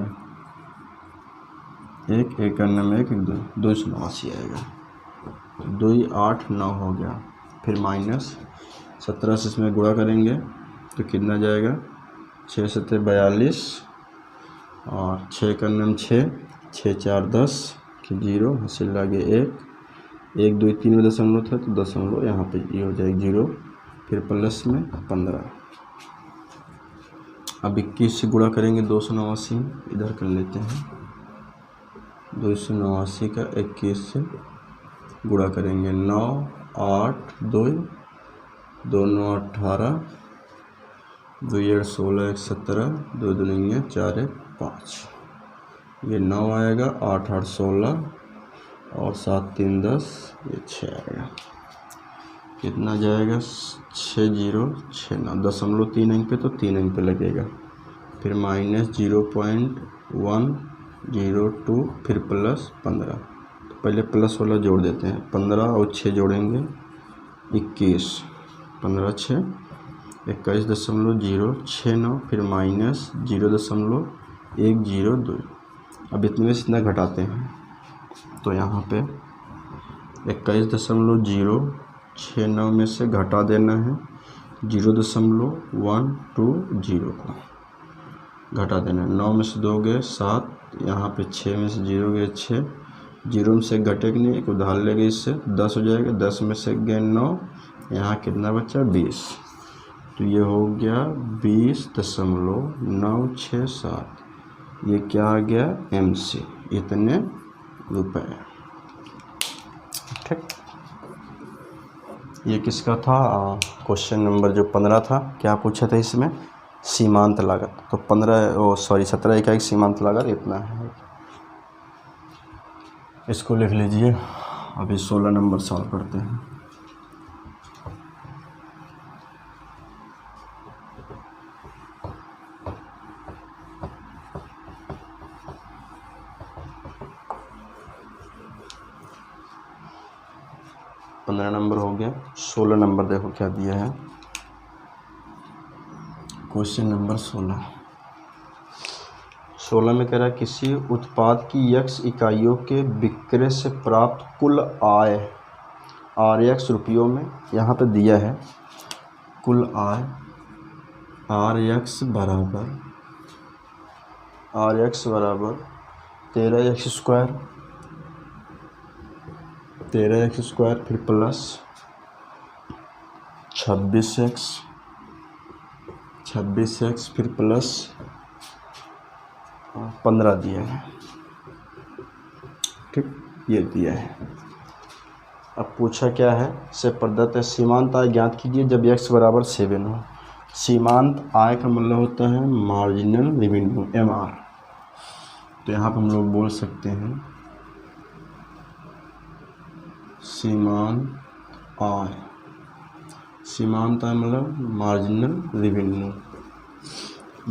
1 1 1 1 289 आएगा। 2 8 9 हो गया, फिर माइनस 17 से इसमें गुणा करेंगे तो कितना जाएगा 6 7 42 और 6 का 6 6 4 10 कि 0 हासिल लगे 1 1 2 3 में दशमलव था तो दशमलव यहाँ पे ये हो जाएगा 0, फिर प्लस में 15। अब 21 से गुणा करेंगे 289, इधर कर लेते हैं 289 का 21 से गुणा करेंगे 9 8 2 2 9 18 2 8 16 1 17 2 2 9 4 1 5, ये 9 आएगा, 8 8 16 और 7 3 10, ये 6 आएगा। कितना जाएगा 6069, दशमलव 3 अंक पे तो 3 अंक पे लगेगा, फिर माइनस 0.006 1 0 2 फिर प्लस 15। तो पहले प्लस वाला जोड़ देते हैं, 15 और 6 जोड़ेंगे 21, 15 6 21.069, फिर माइनस 0.102। अब इतने से इतना घटाते हैं तो यहाँ पे 21.069 में से घटा देना है 0.120 को घटा देना है। 9 में से 2 गए 7, यहाँ पे 6 में से 0 गए 6, 0 में से घटेगा नहीं, एक उधार लेंगे, इससे 10 हो जाएगा। 10 में से गए 9, यहाँ कितना बचा 20। तो ये हो गया 20.967। ये क्या आ गया MC, इतने रुपए। ठीक, ये किसका था? क्वेश्चन नंबर जो 15 था। क्या पूछा था इसमें? सीमांत लागत। तो 17 इकाई सीमांत लागत इतना है, इसको लिख लीजिए। अभी 16 नंबर सॉल्व करते हैं। पंद्रह नंबर हो गया। 16 नंबर देखो क्या दिया है। क्वेश्चन नंबर 16 में कह रहा है किसी उत्पाद की x इकाइयों के विक्रय से प्राप्त कुल आय RX रुपयों में, यहाँ पे दिया है कुल आय RX बराबर 13x स्क्वायर फिर प्लस 26x फिर प्लस 15 दिया है। ठीक, ये दिया है। अब पूछा क्या है? से प्रदत्त है सीमांत आय ज्ञात कीजिए जब x बराबर 7 हो। सीमांत आय का मतलब होता है मार्जिनल रेवेन्यू MR। तो यहाँ पर हम लोग बोल सकते हैं सीमांत आय मतलब मार्जिनल रेवेन्यू,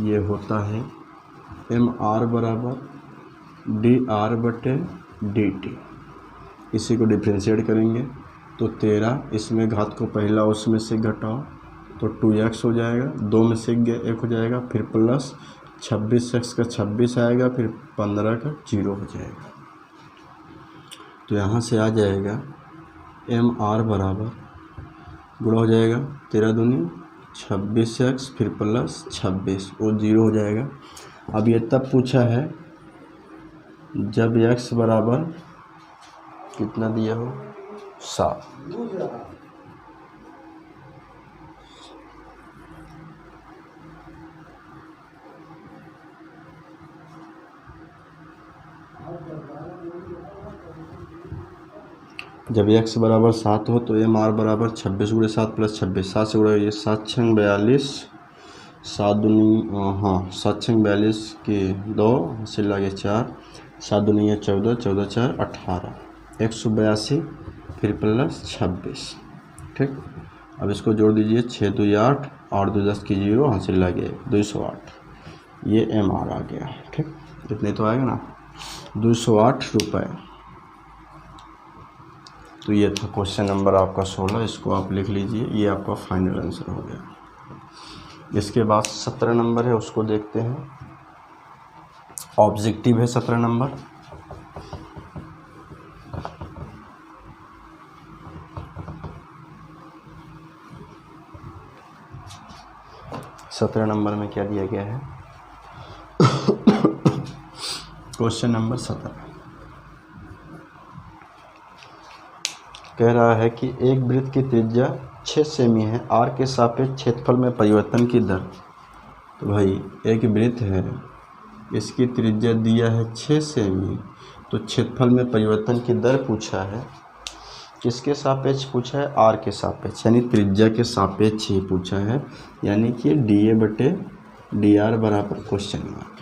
ये होता है MR बराबर DR/DT। इसी को डिफ्रेंशिएट करेंगे तो 13, इसमें घात को पहला उसमें से घटाओ तो 2x हो जाएगा, 2 में से 1 हो जाएगा, फिर प्लस 26x का 26 आएगा, फिर 15 का 0 हो जाएगा। तो यहाँ से आ जाएगा MR बराबर गुणा हो जाएगा 13 दूनी 26x फिर प्लस 26 और 0 हो जाएगा। अब ये तब पूछा है जब x बराबर कितना दिया हो 7। जब x बराबर 7 हो तो MR बराबर 26 × 7 + 26, 7 से गुणा ये 7 × 42, 7 दूनी 7 × 42 की 2 से लगे 4, 7 दूनी 14, 14 4 18, 182 फिर प्लस 26। ठीक, अब इसको जोड़ दीजिए 6 2 8 और 2 10 की 0 हासिल लगे 208। ये MR आ गया। ठीक, इतने तो आएगा ना 208 रुपये। तो ये था क्वेश्चन नंबर आपका 16, इसको आप लिख लीजिए, ये आपका फाइनल आंसर हो गया। इसके बाद 17 नंबर है, उसको देखते हैं। ऑब्जेक्टिव है 17 नंबर। सत्रह नंबर में क्या दिया गया है? क्वेश्चन नंबर 17 कह रहा है कि एक वृत्त की त्रिज्या 6 सेमी है, R के सापेक्ष क्षेत्रफल में परिवर्तन की दर। तो भाई एक वृत्त है, इसकी त्रिज्या दिया है 6 सेमी, तो क्षेत्रफल में परिवर्तन की दर पूछा है। किसके सापेक्ष पूछा है? R के सापेक्ष, यानी त्रिज्या के सापेक्ष ही पूछा है, यानी कि DA/DR बराबर क्वेश्चन मार्क है।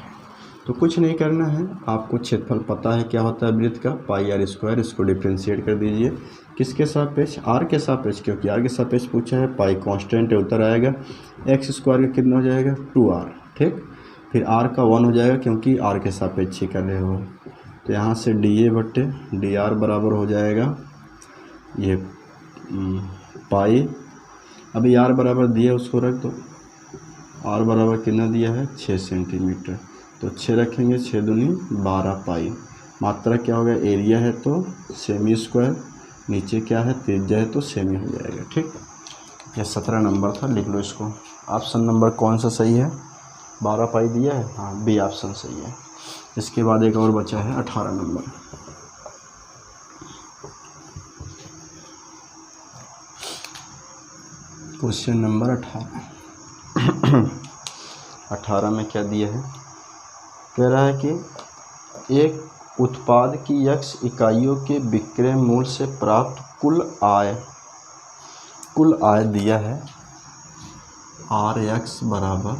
तो कुछ नहीं करना है, आपको क्षेत्रफल पता है क्या होता है वृत्त का, πr²। इसको डिफ्रेंशिएट कर दीजिए किसके सापेक्ष? R के सापेक्ष, क्योंकि R के सापेक्ष पूछा है। पाई कांस्टेंट है, उत्तर आएगा x² का कितना हो जाएगा 2r। ठीक, फिर आर का 1 हो जाएगा क्योंकि आर के सापेक्ष कर रहे हो। तो यहाँ से डी ए बट्टे डी आर बराबर हो जाएगा ये पाई। अभी आर बराबर दिया उसको रख दो। आर बराबर कितना दिया है 6 सेंटीमीटर, तो 6 रखेंगे, 6 दूनी 12 पाई। मात्रा क्या हो गया, एरिया है तो सेमी स्क्वायर, नीचे क्या है त्रिज्या है तो सेमी हो जाएगा। ठीक, ये 17 नंबर था, लिख लो इसको। ऑप्शन नंबर कौन सा सही है, 12 पाई दिया है, हाँ बी ऑप्शन सही है। इसके बाद एक और बचा है 18 नंबर। क्वेश्चन नंबर 18 में क्या दिया है, कह रहा है कि एक उत्पाद की x इकाइयों के विक्रय मूल्य से प्राप्त कुल आय दिया है Rx बराबर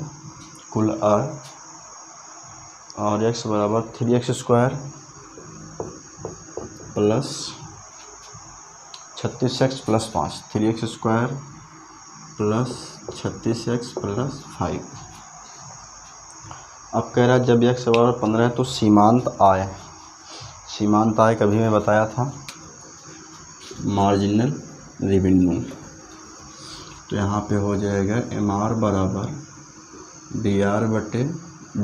कुल आय Rx बराबर 3x square plus 36x plus 5, 3x square plus 36x plus 5। अब कह रहा है जब x बराबर 15 है तो सीमांत आय कभी मैं बताया था मार्जिनल रेवेन्यू। तो यहाँ पे हो जाएगा MR बराबर DR बटे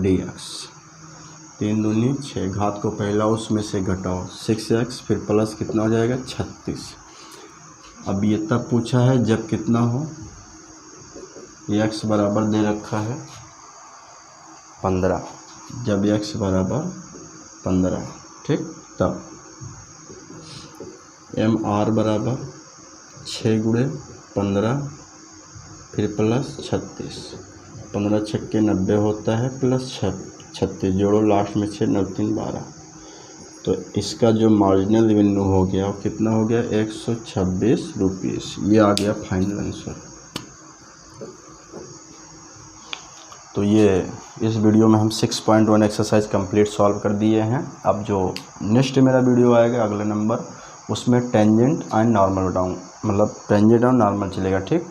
DX, 3 दूनी 6, घात को पहला उसमें से घटाओ 6x, फिर प्लस कितना हो जाएगा 36। अब ये तब पूछा है जब कितना हो, x बराबर दे रखा है 15, जब x बराबर 15, ठीक, तब MR बराबर 6 गुणे 15 फिर प्लस 36, 15 छक्के 90 होता है प्लस 36 जोड़ो लास्ट में 6 9 3 12। तो इसका जो मार्जिनल रेवेन्यू हो गया वो कितना हो गया 126 रुपीस। ये आ गया फाइनल आंसर। तो ये इस वीडियो में हम 6.1 एक्सरसाइज कंप्लीट सॉल्व कर दिए हैं। अब जो नेक्स्ट मेरा वीडियो आएगा अगले नंबर, उसमें टेंजेंट एंड नॉर्मल बताऊँ, मतलब टेंजेंट और नॉर्मल चलेगा। ठीक।